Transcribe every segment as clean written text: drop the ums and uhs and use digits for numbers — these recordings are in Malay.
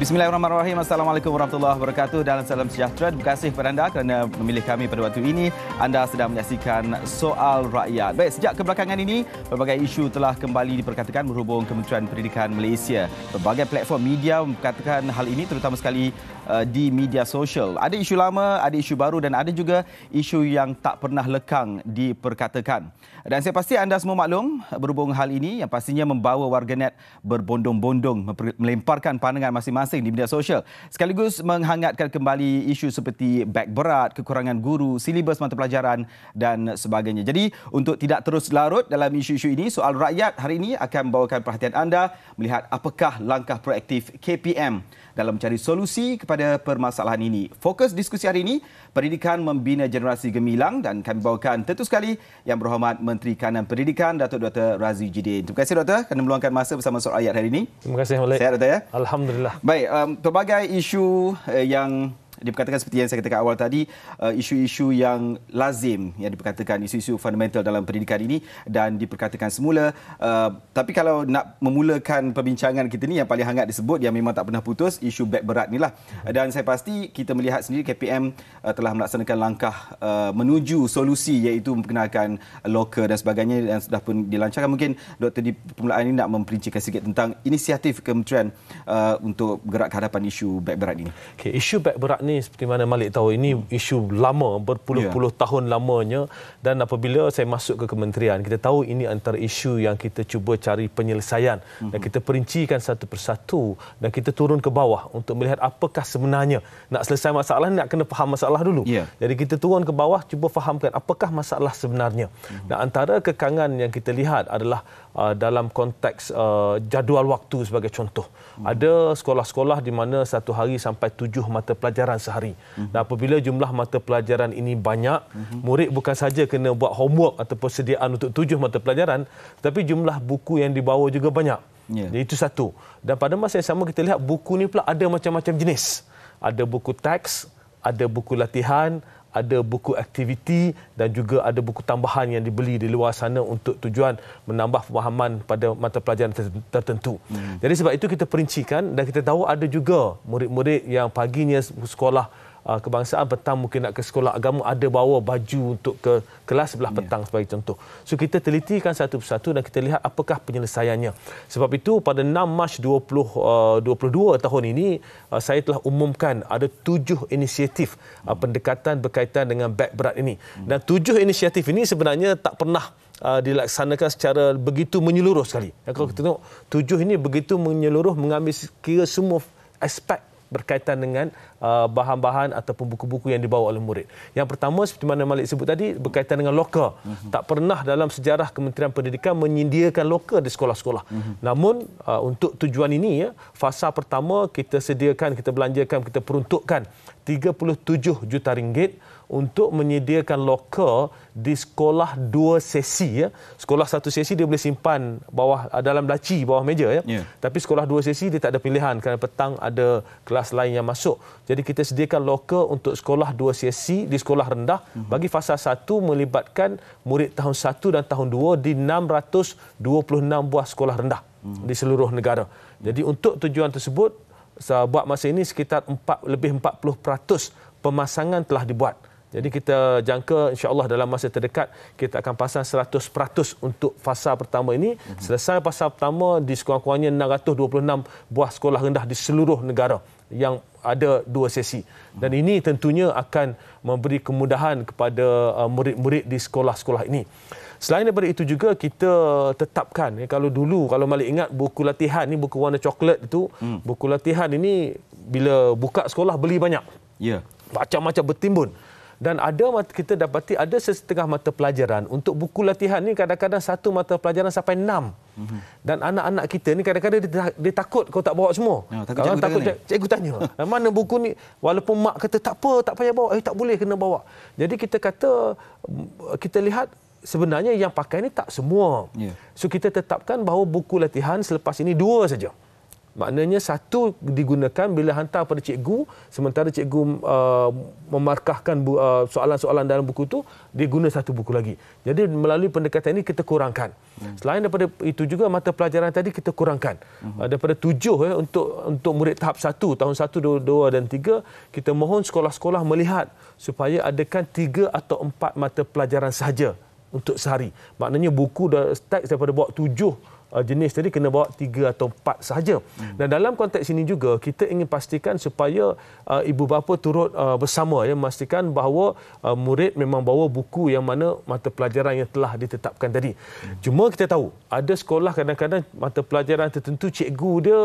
Bismillahirrahmanirrahim. Assalamualaikum warahmatullahi wabarakatuh dan salam sejahtera. Terima kasih kepada anda kerana memilih kami pada waktu ini. Anda sedang menyaksikan Soal Rakyat. Baik, sejak kebelakangan ini, berbagai isu telah kembali diperkatakan berhubung Kementerian Pendidikan Malaysia. Berbagai platform media memperkatakan hal ini, terutama sekali di media sosial. Ada isu lama, ada isu baru dan ada juga isu yang tak pernah lekang diperkatakan. Dan saya pasti anda semua maklum berhubung hal ini yang pastinya membawa warganet berbondong-bondong melemparkan pandangan masing-masing di media sosial. Sekaligus menghangatkan kembali isu seperti beg berat, kekurangan guru, silibus mata pelajaran dan sebagainya. Jadi untuk tidak terus larut dalam isu-isu ini, Soal Rakyat hari ini akan membawakan perhatian anda melihat apakah langkah proaktif KPM dalam mencari solusi kepada permasalahan ini. Fokus diskusi hari ini, pendidikan membina generasi gemilang, dan kami bawakan tentu sekali Yang Berhormat Menteri Kanan Pendidikan, Datuk Dr. Razi Jidin. Terima kasih Dr. kerana meluangkan masa bersama Soal Rakyat hari ini. Terima kasih Malik. Sihat Dr. ya? Alhamdulillah. Baik, pelbagai isu yang diperkatakan seperti yang saya katakan awal tadi, isu-isu yang lazim yang diperkatakan, isu-isu fundamental dalam pendidikan ini dan diperkatakan semula. Tapi kalau nak memulakan perbincangan kita ni, yang paling hangat disebut yang memang tak pernah putus, isu beg berat ni lah. Dan saya pasti kita melihat sendiri KPM telah melaksanakan langkah menuju solusi, iaitu memperkenalkan loker dan sebagainya yang sudah pun dilancarkan. Mungkin Doktor di permulaan ini nak memperincikan sikit tentang inisiatif Kementerian untuk bergerak ke hadapan isu beg berat ini. Okay, isu beg berat ni seperti mana Malik tahu, ini isu lama, berpuluh-puluh tahun lamanya, dan apabila saya masuk ke kementerian, kita tahu ini antara isu yang kita cuba cari penyelesaian dan kita perincikan satu persatu dan kita turun ke bawah untuk melihat apakah sebenarnya. Nak selesai masalah ni nak kena faham masalah dulu. Jadi kita turun ke bawah, cuba fahamkan apakah masalah sebenarnya. Dan antara kekangan yang kita lihat adalah dalam konteks jadual waktu sebagai contoh. Ada sekolah-sekolah di mana satu hari sampai 7 mata pelajaran sehari. Dan apabila jumlah mata pelajaran ini banyak, murid bukan saja kena buat homework atau persediaan untuk 7 mata pelajaran, tetapi jumlah buku yang dibawa juga banyak. Jadi itu satu. Dan pada masa yang sama kita lihat buku ni pula ada macam-macam jenis. Ada buku teks, ada buku latihan, ada buku aktiviti dan juga ada buku tambahan yang dibeli di luar sana untuk tujuan menambah pemahaman pada mata pelajaran tertentu. Jadi sebab itu kita perincikan dan kita tahu ada juga murid-murid yang paginya sekolah kebangsaan, petang mungkin nak ke sekolah agama, ada bawa baju untuk ke kelas sebelah petang sebagai contoh. So kita telitikan satu persatu dan kita lihat apakah penyelesaiannya. Sebab itu pada 6 Mac 2022 tahun ini saya telah umumkan ada 7 inisiatif pendekatan berkaitan dengan beg berat ini. Dan 7 inisiatif ini sebenarnya tak pernah dilaksanakan secara begitu menyeluruh sekali. Kalau kita tengok 7 ini begitu menyeluruh, mengambil kira semua aspek berkaitan dengan bahan-bahan ataupun buku-buku yang dibawa oleh murid. Yang pertama, seperti mana Malik sebut tadi, berkaitan dengan loker. Tak pernah dalam sejarah Kementerian Pendidikan menyediakan loker di sekolah-sekolah. Namun, untuk tujuan ini, fasa pertama kita sediakan, kita belanjakan, kita peruntukkan 37 juta ringgit untuk menyediakan loker di sekolah 2 sesi. Sekolah 1 sesi dia boleh simpan bawah dalam laci, bawah meja. Tapi sekolah 2 sesi dia tak ada pilihan kerana petang ada kelas lain yang masuk. Jadi kita sediakan loker untuk sekolah 2 sesi di sekolah rendah bagi fasa 1 melibatkan murid tahun 1 dan tahun 2 di 626 buah sekolah rendah di seluruh negara. Jadi untuk tujuan tersebut, buat masa ini sekitar lebih 40% pemasangan telah dibuat. Jadi kita jangka insya-Allah dalam masa terdekat kita akan pasang 100% untuk fasa pertama ini. Selesai fasa pertama di sekurang-kurangnya 626 buah sekolah rendah di seluruh negara yang ada 2 sesi. Dan ini tentunya akan memberi kemudahan kepada murid-murid di sekolah-sekolah ini. Selain daripada itu juga kita tetapkan, kalau dulu, kalau Malik ingat buku latihan ni, buku warna coklat itu, buku latihan ini bila buka sekolah beli banyak. Macam-macam bertimbun. Dan kita dapati ada setengah mata pelajaran untuk buku latihan ni, kadang-kadang satu mata pelajaran sampai 6. Dan anak-anak kita ni kadang-kadang dia takut kau tak bawa semua. Takut cikgu tanya. Mana buku ni? Walaupun mak kata tak apa, tak payah bawa. Tak boleh, kena bawa. Jadi kita lihat sebenarnya yang pakai ni tak semua. So kita tetapkan bahawa buku latihan selepas ini 2 saja. Maknanya satu digunakan bila hantar pada cikgu, sementara cikgu memarkahkan soalan-soalan dalam buku tu, dia guna satu buku lagi. Jadi melalui pendekatan ini kita kurangkan. Selain daripada itu juga mata pelajaran tadi kita kurangkan. Daripada 7 untuk murid tahap 1, tahun 1, 2 dan 3, kita mohon sekolah-sekolah melihat supaya adakan 3 atau 4 mata pelajaran sahaja untuk sehari. Maknanya buku dah teks daripada bawa 7 jenis tadi kena bawa 3 atau 4 sahaja. Dan dalam konteks ini juga kita ingin pastikan supaya ibu bapa turut bersama memastikan bahawa murid memang bawa buku yang mana mata pelajaran yang telah ditetapkan tadi. Cuma kita tahu ada sekolah kadang-kadang mata pelajaran tertentu cikgu dia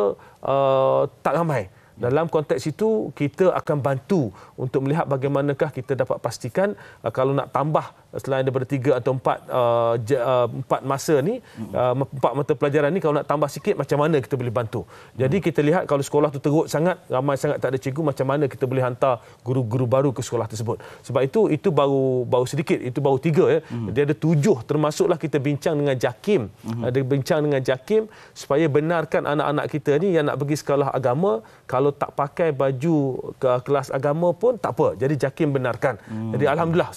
tak ramai. Dalam konteks itu, kita akan bantu untuk melihat bagaimanakah kita dapat pastikan kalau nak tambah selain daripada 3 atau 4 masa ni, 4 mata pelajaran ni, kalau nak tambah sikit macam mana kita boleh bantu. Jadi kita lihat kalau sekolah tu teruk sangat, ramai sangat tak ada cikgu, macam mana kita boleh hantar guru-guru baru ke sekolah tersebut. Sebab itu baru sedikit, itu baru 3 ya. Dia ada 7, termasuklah kita bincang dengan JAKIM. Ada bincang dengan JAKIM supaya benarkan anak-anak kita ni yang nak pergi sekolah agama, kalau tak pakai baju ke kelas agama pun tak apa. Jadi JAKIM benarkan. Jadi alhamdulillah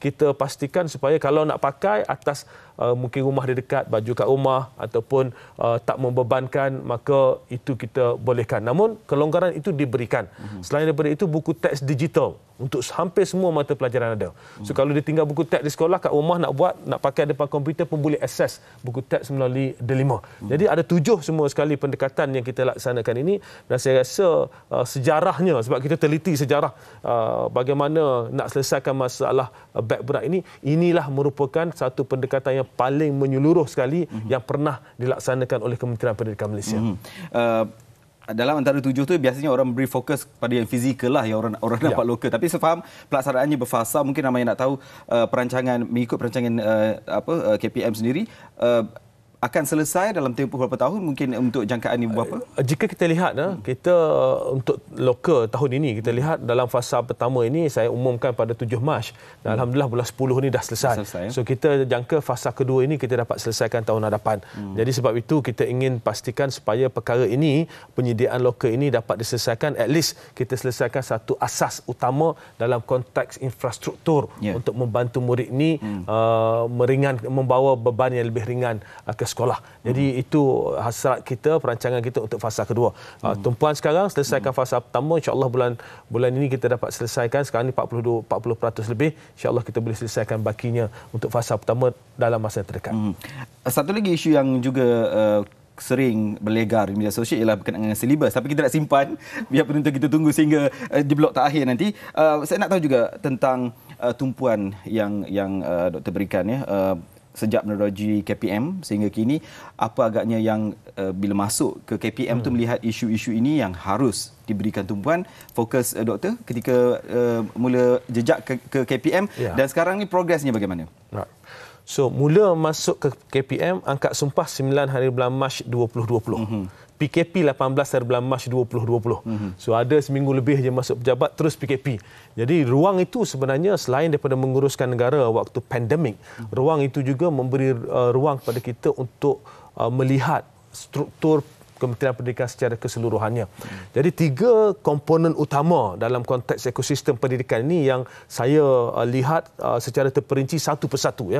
kita pastikan supaya kalau nak pakai atas mungkin rumah dia dekat, baju kat rumah ataupun tak membebankan, maka itu kita bolehkan. Namun kelonggaran itu diberikan. Selain daripada itu, buku teks digital untuk hampir semua mata pelajaran ada. So kalau dia tinggal buku teks di sekolah, kat rumah nak pakai depan komputer pun boleh akses buku teks melalui Delima. Jadi ada 7 semua sekali pendekatan yang kita laksanakan ini, dan saya rasa sejarahnya, sebab kita teliti sejarah bagaimana nak selesaikan masalah beg berat ini, inilah merupakan satu pendekatan yang paling menyeluruh sekali yang pernah dilaksanakan oleh Kementerian Pendidikan Malaysia. Dalam antara 7 tu biasanya orang beri fokus pada yang fizikal lah, yang orang dapat lokal. Tapi saya faham pelaksanaannya berfasa. Mungkin ramai yang nak tahu mengikut perancangan KPM sendiri akan selesai dalam tempoh berapa tahun, mungkin untuk jangkaan ini berapa? Jika kita lihat, kita untuk lokal tahun ini, kita lihat dalam fasa pertama ini saya umumkan pada 7 Mac. Dan alhamdulillah bulan 10 ini dah selesai. So kita jangka fasa kedua ini kita dapat selesaikan tahun hadapan. Jadi sebab itu kita ingin pastikan supaya perkara ini, penyediaan lokal ini dapat diselesaikan, at least kita selesaikan satu asas utama dalam konteks infrastruktur untuk membantu murid ini membawa beban yang lebih ringan ke sekolah. Jadi itu hasrat kita, perancangan kita untuk fasa kedua. Tumpuan sekarang selesaikan fasa pertama, insya-Allah bulan ini kita dapat selesaikan. Sekarang ni 40% lebih, insya-Allah kita boleh selesaikan bakinya untuk fasa pertama dalam masa terdekat. Satu lagi isu yang juga sering berlegar di media sosial ialah berkenaan dengan silibus, tapi kita nak simpan biar penonton kita tunggu sehingga di blok terakhir nanti. Saya nak tahu juga tentang tumpuan yang doktor berikan sejak meneroji KPM sehingga kini, apa agaknya yang bila masuk ke KPM tu melihat isu-isu ini yang harus diberikan tumpuan, fokus doktor ketika mula jejak ke KPM dan sekarang ni progresnya bagaimana? So mula masuk ke KPM, angkat sumpah 9 hari bulan Mac 2020. PKP 18 hari bulan Mac 2020. So ada seminggu lebih je masuk pejabat, terus PKP. Jadi ruang itu sebenarnya selain daripada menguruskan negara waktu pandemik, ruang itu juga memberi ruang kepada kita untuk melihat struktur Kementerian Pendidikan secara keseluruhannya. Jadi 3 komponen utama dalam konteks ekosistem pendidikan ini yang saya lihat secara terperinci satu persatu.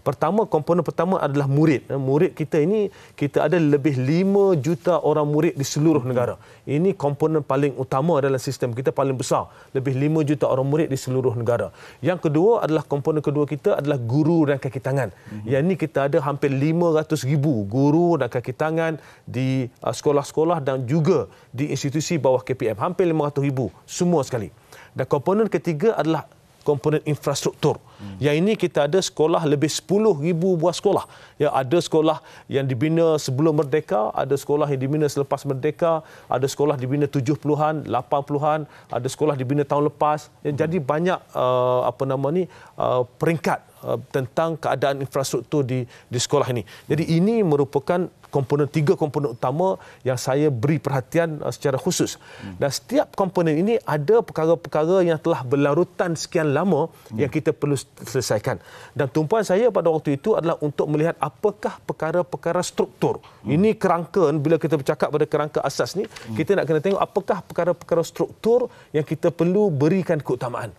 Pertama, komponen pertama adalah murid. Murid kita ini, kita ada lebih 5 juta orang murid di seluruh negara. Ini komponen paling utama dalam sistem kita, paling besar. Lebih 5 juta orang murid di seluruh negara. Yang kedua adalah, komponen kedua kita adalah guru dan kaki tangan. Yang ini kita ada hampir 500,000 guru dan kaki tangan di sekolah-sekolah dan juga di institusi bawah KPM. Hampir 500,000 semua sekali. Dan komponen ketiga adalah komponen infrastruktur. Yang ini kita ada sekolah lebih 10,000 buah sekolah. Ada sekolah yang dibina sebelum merdeka, ada sekolah yang dibina selepas merdeka, ada sekolah dibina 70-an, 80-an, ada sekolah dibina tahun lepas. Jadi banyak peringkat tentang keadaan infrastruktur di sekolah ini. Jadi ini merupakan 3 komponen utama yang saya beri perhatian secara khusus. Dan setiap komponen ini ada perkara-perkara yang telah berlarutan sekian lama yang kita perlu selesaikan. Dan tumpuan saya pada waktu itu adalah untuk melihat apakah perkara-perkara struktur. Ini kerangka, bila kita bercakap pada kerangka asas ni, kita nak kena tengok apakah perkara-perkara struktur yang kita perlu berikan keutamaan.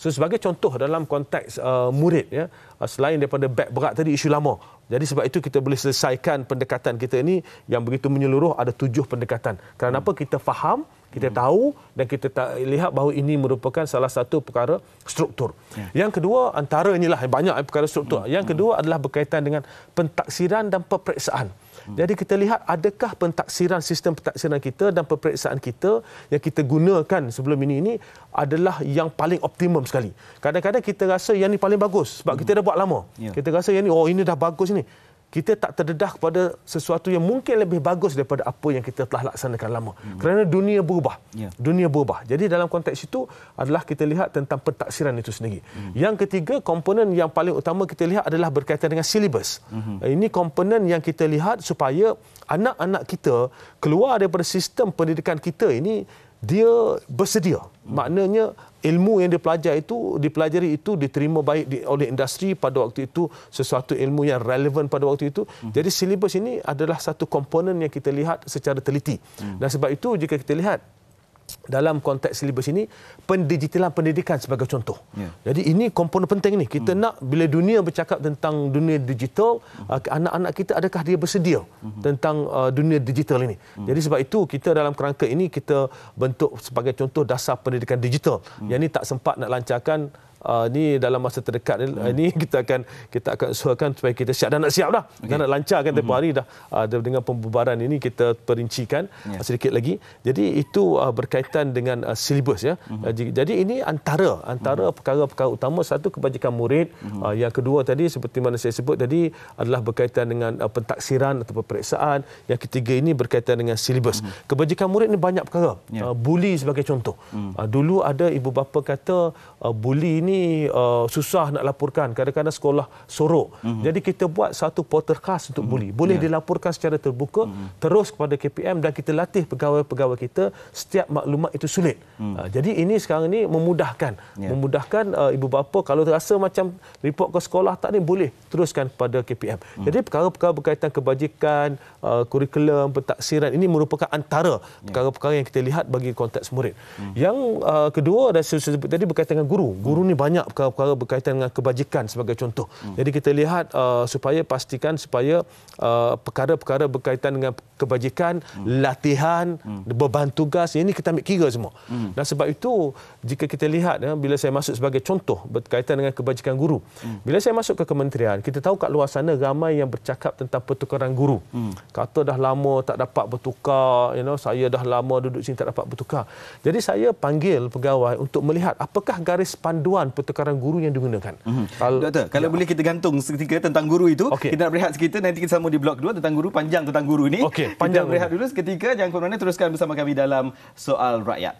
So sebagai contoh dalam konteks murid, ya, selain daripada beg berat tadi, isu lama. Jadi sebab itu kita boleh selesaikan pendekatan kita ini yang begitu menyeluruh, ada 7 pendekatan. Kerana apa? Kita faham, kita tahu dan kita lihat bahawa ini merupakan salah satu perkara struktur. Yang kedua, antaranya lah banyak perkara struktur. Yang kedua adalah berkaitan dengan pentaksiran dan peperiksaan. Jadi kita lihat adakah sistem pentaksiran kita dan peperiksaan kita yang kita gunakan sebelum ini adalah yang paling optimum sekali. Kadang-kadang kita rasa yang ni paling bagus sebab kita dah buat lama. Kita rasa yang ni, ini dah bagus ni. Kita tak terdedah kepada sesuatu yang mungkin lebih bagus daripada apa yang kita telah laksanakan lama. Kerana dunia berubah. Dunia berubah. Jadi dalam konteks itu adalah kita lihat tentang pentaksiran itu sendiri. Yang ketiga, komponen yang paling utama kita lihat adalah berkaitan dengan silibus. Ini komponen yang kita lihat supaya anak-anak kita keluar daripada sistem pendidikan kita ini, dia bersedia. Maknanya ilmu yang dipelajari itu diterima baik oleh industri pada waktu itu, sesuatu ilmu yang relevan pada waktu itu. Jadi silibus ini adalah satu komponen yang kita lihat secara teliti. Dan sebab itu jika kita lihat dalam konteks silibus ini, pendigitalan pendidikan sebagai contoh. Jadi ini komponen penting ni. Kita nak bila dunia bercakap tentang dunia digital, anak-anak kita adakah dia bersedia tentang dunia digital ini. Jadi sebab itu kita dalam kerangka ini kita bentuk sebagai contoh dasar pendidikan digital. Yang ini tak sempat nak lancarkan ni dalam masa terdekat ni kita akan usahakan supaya kita siap dan nak siap dah. Dan nak lancarkan tempoh hari dah dengan pembubaran ini kita perincikan sedikit lagi. Jadi itu berkaitan dengan silibus, ya. Jadi ini antara perkara-perkara utama. Satu, kebajikan murid. Yang kedua tadi seperti mana saya sebut tadi adalah berkaitan dengan pentaksiran atau peperiksaan. Yang ketiga ini berkaitan dengan silibus. Kebajikan murid ni banyak perkara. Buli sebagai contoh. Dulu ada ibu bapa kata buli ini susah nak laporkan, kadang-kadang sekolah sorok. Jadi kita buat satu portal khas untuk buli. Boleh dilaporkan secara terbuka terus kepada KPM dan kita latih pegawai-pegawai kita setiap maklumat itu sulit. Jadi ini sekarang ni memudahkan ibu bapa kalau terasa macam report ke sekolah tak ni, boleh teruskan kepada KPM. Jadi perkara-perkara berkaitan kebajikan, kurikulum, pentaksiran ini merupakan antara perkara-perkara yang kita lihat bagi konteks murid. Yang kedua, dan saya sebut tadi berkaitan dengan guru. Guru ni banyak perkara-perkara berkaitan dengan kebajikan sebagai contoh. Jadi kita lihat supaya pastikan supaya perkara-perkara berkaitan dengan kebajikan, latihan, beban tugas, ini kita ambil kira semua. Dan sebab itu jika kita lihat bila saya masuk sebagai contoh berkaitan dengan kebajikan guru. Bila saya masuk ke kementerian, kita tahu kat luar sana ramai yang bercakap tentang pertukaran guru. Kata dah lama tak dapat bertukar, saya dah lama duduk sini tak dapat bertukar. Jadi saya panggil pegawai untuk melihat apakah garis panduan pertukaran guru yang digunakan. Doktor, kalau boleh kita gantung seketika tentang guru itu, kita nak berehat seketika, nanti kita sambung di blok 2 tentang guru, panjang tentang guru ini. Kita berehat dulu seketika, jangan ke mana-mana, teruskan bersama kami dalam Soal Rakyat.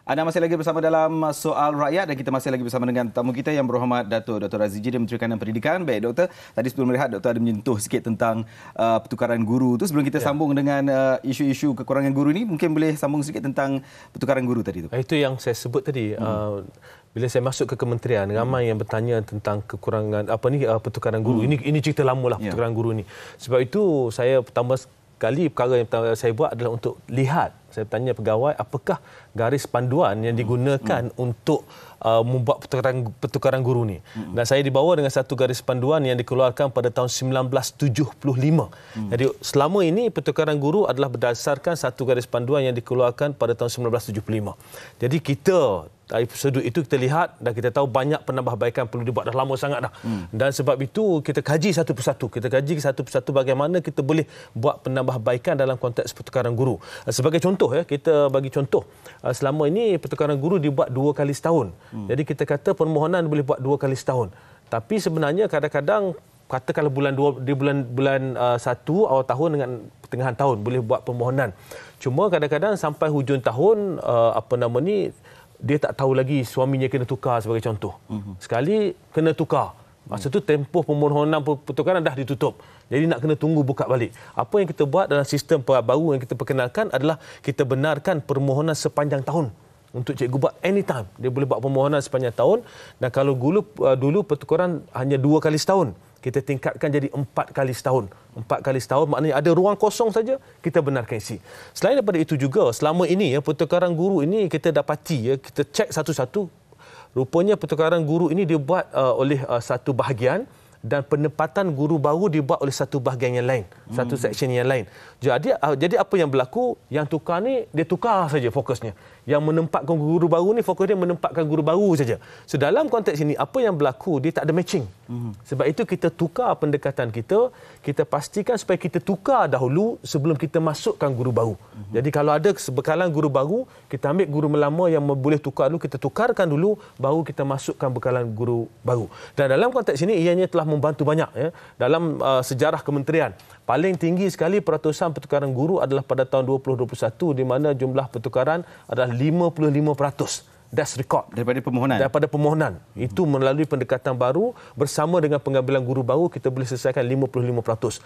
Anda masih lagi bersama dalam Soal Rakyat dan kita masih lagi bersama dengan tamu kita yang berhormat Dr. Raziji, Menteri Kanan Pendidikan. Baik Doktor, tadi sebelum berehat Doktor ada menyentuh sikit tentang pertukaran guru tu. Sebelum kita sambung dengan isu-isu kekurangan guru ni, mungkin boleh sambung sikit tentang pertukaran guru tadi tu. Itu yang saya sebut tadi. Bila saya masuk ke kementerian, ramai yang bertanya tentang kekurangan pertukaran guru. Ini cerita lama lah pertukaran guru ni. Sebab itu saya pertama kali perkara yang saya buat adalah untuk lihat, saya tanya pegawai apakah garis panduan yang digunakan untuk membuat pertukaran guru ni. Dan saya dibawa dengan satu garis panduan yang dikeluarkan pada tahun 1975. Jadi selama ini pertukaran guru adalah berdasarkan satu garis panduan yang dikeluarkan pada tahun 1975. Jadi kita dari sudut itu kita lihat dan kita tahu banyak penambahbaikan perlu dibuat, dah lama sangat dah. Dan sebab itu kita kaji satu persatu. Kita kaji satu persatu bagaimana kita boleh buat penambahbaikan dalam konteks pertukaran guru. Sebagai contoh, kita bagi contoh. Selama ini pertukaran guru dibuat 2 kali setahun. Jadi kita kata permohonan boleh buat 2 kali setahun. Tapi sebenarnya kadang-kadang katakanlah bulan 1 awal tahun dengan pertengahan tahun boleh buat permohonan. Cuma kadang-kadang sampai hujung tahun dia tak tahu lagi suaminya kena tukar sebagai contoh. Sekali kena tukar. Masa tu tempoh permohonan pertukaran dah ditutup. Jadi nak kena tunggu buka balik. Apa yang kita buat dalam sistem baru yang kita perkenalkan adalah kita benarkan permohonan sepanjang tahun. Untuk cikgu buat anytime. Dia boleh buat permohonan sepanjang tahun. Dan kalau dulu pertukaran hanya 2 kali setahun, kita tingkatkan jadi 4 kali setahun. 4 kali setahun maknanya ada ruang kosong saja, kita benarkan isi. Selain daripada itu juga, selama ini pertukaran guru ini kita dapati, kita cek satu-satu, rupanya pertukaran guru ini dibuat oleh satu bahagian dan penempatan guru baru dibuat oleh satu bahagian yang lain, satu section yang lain. Jadi apa yang berlaku, yang tukar ni dia tukar saja fokusnya. Yang menempatkan guru baru ni fokus dia menempatkan guru baru saja. So dalam konteks ini apa yang berlaku, dia tak ada matching. Sebab itu kita tukar pendekatan kita, kita pastikan supaya kita tukar dahulu sebelum kita masukkan guru baru. Jadi kalau ada bekalan guru baru, kita ambil guru lama yang boleh tukar dulu, kita tukarkan dulu, baru kita masukkan bekalan guru baru. Dan dalam konteks ini ianya telah membantu banyak ya. Dalam sejarah kementerian, paling tinggi sekali peratusan pertukaran guru adalah pada tahun 2021 di mana jumlah pertukaran adalah 55%. That's record. Daripada permohonan. Itu melalui pendekatan baru bersama dengan pengambilan guru baru kita boleh selesaikan 55%.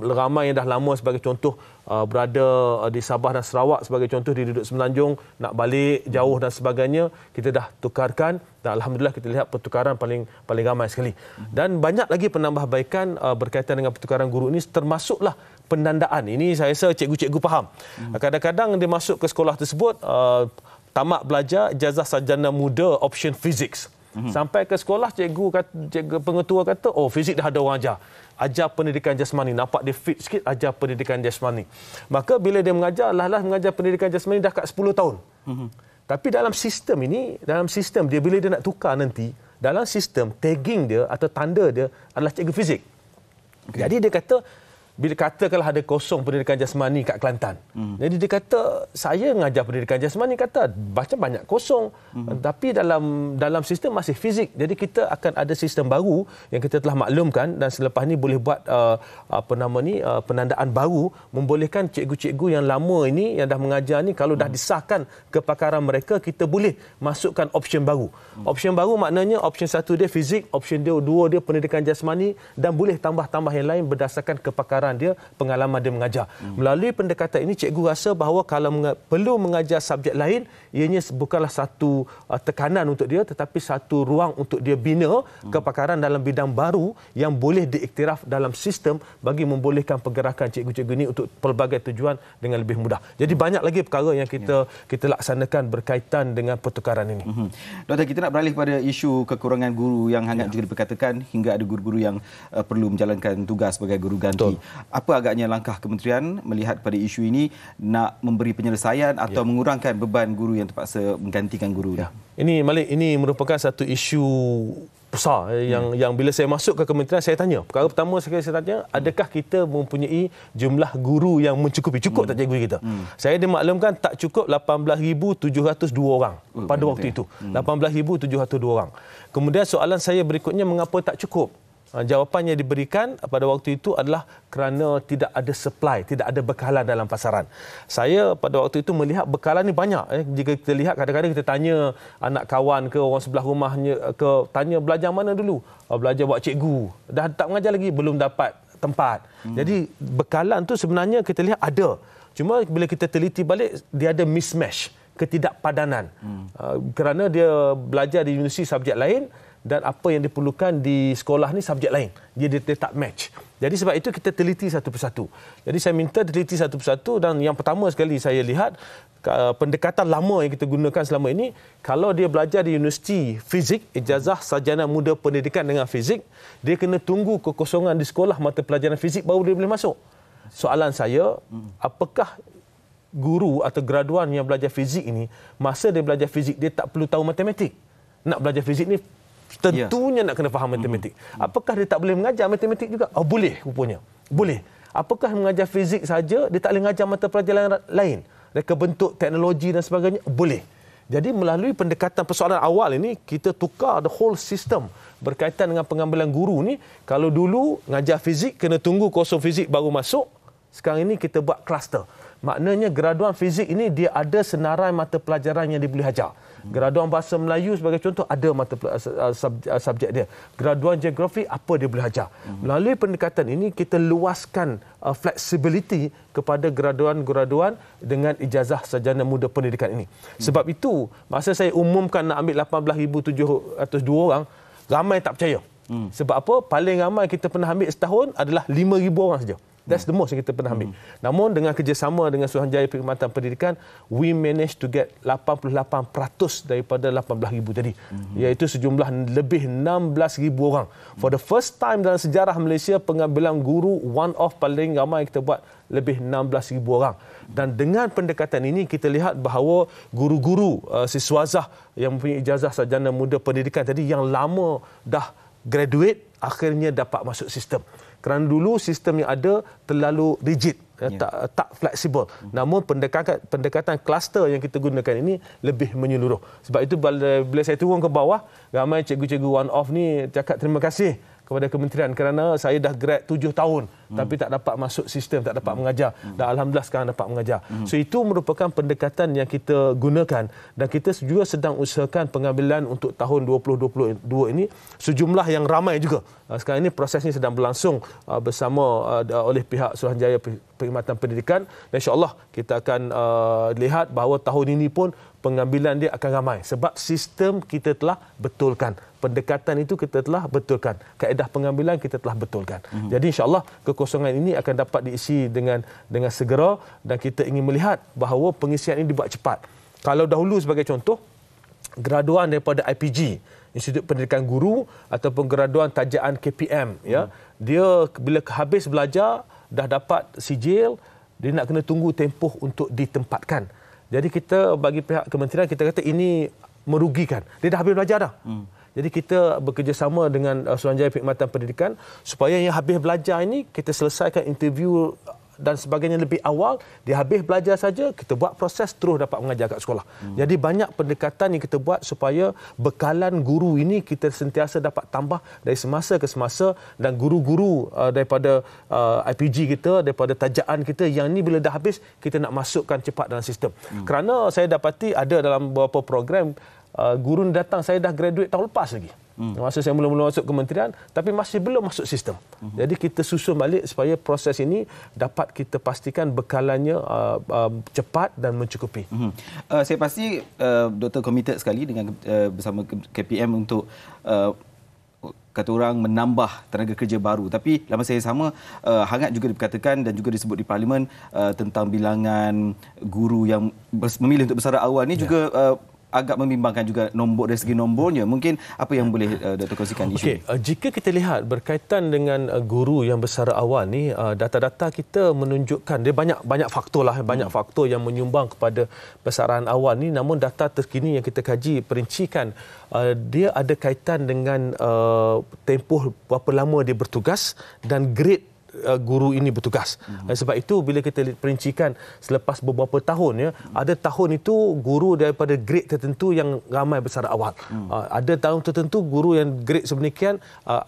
Ramai yang dah lama sebagai contoh berada di Sabah dan Sarawak sebagai contoh di Duduk Semenanjung nak balik jauh dan sebagainya, kita dah tukarkan dan alhamdulillah kita lihat pertukaran paling ramai sekali. Dan banyak lagi penambahbaikan berkaitan dengan pertukaran guru ini, termasuklah pendandaan. Ini saya rasa cikgu-cikgu faham. Kadang-kadang dia masuk ke sekolah tersebut tamat belajar ijazah sarjana muda option physics. Sampai ke sekolah cikgu pengetua kata, oh fizik dah ada orang ajar pendidikan jasmani, nampak dia fit sikit, ajar pendidikan jasmani. Maka bila dia mengajar mengajar pendidikan jasmani dah kat 10 tahun. Tapi dalam sistem dia bila dia nak tukar nanti, dalam sistem tagging dia atau tanda dia adalah cikgu fizik. Jadi dia kata bila katakanlah ada kosong pendidikan jasmani kat Kelantan. Jadi dia kata, saya mengajar pendidikan jasmani, kata macam banyak kosong. Tapi dalam sistem masih fizik. Jadi kita akan ada sistem baru yang kita telah maklumkan dan selepas ni boleh buat penandaan baru membolehkan cikgu-cikgu yang lama ini yang dah mengajar ni kalau dah disahkan kepakaran mereka, kita boleh masukkan option baru. Option baru maknanya option 1 dia fizik, option 2 dia pendidikan jasmani dan boleh tambah-tambah yang lain berdasarkan kepakaran dia, pengalaman dia mengajar. Melalui pendekatan ini, cikgu rasa bahawa kalau perlu mengajar subjek lain, ianya bukanlah satu tekanan untuk dia, tetapi satu ruang untuk dia bina kepakaran dalam bidang baru yang boleh diiktiraf dalam sistem bagi membolehkan pergerakan cikgu-cikgu ini untuk pelbagai tujuan dengan lebih mudah. Jadi banyak lagi perkara yang kita laksanakan berkaitan dengan pertukaran ini. Doktor, kita nak beralih pada isu kekurangan guru yang hangat juga diperkatakan hingga ada guru-guru yang perlu menjalankan tugas sebagai guru ganti. Apa agaknya langkah kementerian melihat pada isu ini, nak memberi penyelesaian atau mengurangkan beban guru yang terpaksa menggantikan guru? Ini Malik, ini merupakan satu isu besar yang bila saya masuk ke kementerian saya tanya. Perkara pertama sekali saya tanya, adakah kita mempunyai jumlah guru yang mencukupi? Cukup tak cikgu kita? Saya dimaklumkan tak cukup 18,702 orang pada waktu itu. 18,702 orang. Kemudian soalan saya berikutnya, mengapa tak cukup? Jawapan yang diberikan pada waktu itu adalah kerana tidak ada supply, tidak ada bekalan dalam pasaran. Saya pada waktu itu melihat bekalan ni banyak. Jika kita lihat, kadang-kadang kita tanya anak kawan ke orang sebelah rumahnya, tanya belajar mana dulu? Belajar buat cikgu. Dah tak mengajar lagi, belum dapat tempat. Jadi bekalan tu sebenarnya kita lihat ada. Cuma bila kita teliti balik, dia ada mismatch, ketidakpadanan. Kerana dia belajar di universiti subjek lain, dan apa yang diperlukan di sekolah ni subjek lain. Dia tak match. Jadi sebab itu kita teliti satu persatu. Jadi saya minta teliti satu persatu, dan yang pertama sekali saya lihat pendekatan lama yang kita gunakan selama ini, kalau dia belajar di universiti fizik, ijazah sarjana muda pendidikan dengan fizik, dia kena tunggu kekosongan di sekolah mata pelajaran fizik baru dia boleh masuk. Soalan saya, apakah guru atau graduan yang belajar fizik ini, masa dia belajar fizik dia tak perlu tahu matematik? Nak belajar fizik ni tentunya nak kena faham matematik. Apakah dia tak boleh mengajar matematik juga? Boleh rupanya. Boleh. Apakah mengajar fizik saja, dia tak boleh mengajar mata pelajaran lain? Reka bentuk, teknologi dan sebagainya? Boleh. Jadi melalui pendekatan persoalan awal ini, kita tukar the whole system berkaitan dengan pengambilan guru ni. Kalau dulu mengajar fizik, kena tunggu kosong fizik baru masuk. Sekarang ini kita buat kluster. Maknanya graduan fizik ini dia ada senarai mata pelajaran yang dia boleh ajar. Graduan Bahasa Melayu sebagai contoh ada mata subjek dia. Graduan Geografi apa dia boleh ajar. Melalui pendekatan ini kita luaskan flexibility kepada graduan-graduan dengan ijazah sarjana muda pendidikan ini. Sebab itu masa saya umumkan nak ambil 18,702 orang, ramai tak percaya. Sebab apa? Paling ramai kita pernah ambil setahun adalah 5,000 orang saja. That's the most yang kita pernah ambil. Namun dengan kerjasama dengan Suruhanjaya Perkhidmatan Pendidikan, we managed to get 88% daripada 18,000 tadi. Iaitu sejumlah lebih 16,000 orang. For the first time dalam sejarah Malaysia, pengambilan guru one-off paling ramai kita buat lebih 16,000 orang. Dan dengan pendekatan ini kita lihat bahawa guru-guru siswazah yang mempunyai ijazah sarjana muda pendidikan tadi yang lama dah graduate akhirnya dapat masuk sistem. Kerana dulu sistem yang ada terlalu rigid, tak fleksibel. Namun pendekatan kluster yang kita gunakan ini lebih menyeluruh. Sebab itu bila saya turun ke bawah, ramai cikgu-cikgu one-off ni cakap terima kasih kepada kementerian kerana saya dah grad 7 tahun tapi tak dapat masuk sistem, tak dapat mengajar. Dan alhamdulillah sekarang dapat mengajar. So itu merupakan pendekatan yang kita gunakan dan kita juga sedang usahakan pengambilan untuk tahun 2022 ini sejumlah yang ramai juga. Sekarang ini prosesnya sedang berlangsung bersama oleh pihak Suruhanjaya Perkhidmatan Pendidikan dan insya-Allah kita akan lihat bahawa tahun ini pun pengambilan dia akan ramai sebab sistem kita telah betulkan. Pendekatan itu kita telah betulkan. Kaedah pengambilan kita telah betulkan. Jadi insya-Allah kekosongan ini akan dapat diisi dengan segera dan kita ingin melihat bahawa pengisian ini dibuat cepat. Kalau dahulu sebagai contoh, graduan daripada IPG, Institut Pendidikan Guru ataupun graduan tajaan KPM, dia bila habis belajar dah dapat sijil, dia nak kena tunggu tempoh untuk ditempatkan. Jadi kita bagi pihak kementerian kita kata ini merugikan. Dia dah habis belajar dah. Jadi kita bekerjasama dengan Suruhanjaya Perkhidmatan Pendidikan supaya yang habis belajar ini kita selesaikan interview dan sebagainya lebih awal. Dia habis belajar saja, kita buat proses terus dapat mengajar kat sekolah. Jadi banyak pendekatan yang kita buat supaya bekalan guru ini kita sentiasa dapat tambah dari semasa ke semasa dan guru-guru daripada IPG kita, daripada tajaan kita yang ni bila dah habis kita nak masukkan cepat dalam sistem. Kerana saya dapati ada dalam beberapa program guru datang saya dah graduate tahun lepas lagi. Masa saya mula-mula masuk kementerian tapi masih belum masuk sistem. Jadi kita susun balik supaya proses ini dapat kita pastikan bekalannya cepat dan mencukupi. Saya pasti Dr. committed sekali dengan bersama KPM untuk kata orang menambah tenaga kerja baru, tapi dalam masa yang sama hangat juga diperkatakan dan juga disebut di parlimen tentang bilangan guru yang memilih untuk bersara awal ni juga agak membimbangkan juga dari segi nombornya. Mungkin apa yang boleh Dr. kongsikan isu ini? Jika kita lihat berkaitan dengan guru yang bersara awal ni, data-data kita menunjukkan dia banyak faktor lah, banyak faktor yang menyumbang kepada bersaraan awal ni. Namun data terkini yang kita kaji perincikan dia ada kaitan dengan tempoh berapa lama dia bertugas dan grade guru ini bertugas. Sebab itu bila kita perincikan selepas beberapa tahun ada tahun itu guru daripada grade tertentu yang ramai bersara awal. Ada tahun tertentu guru yang grade sedemikian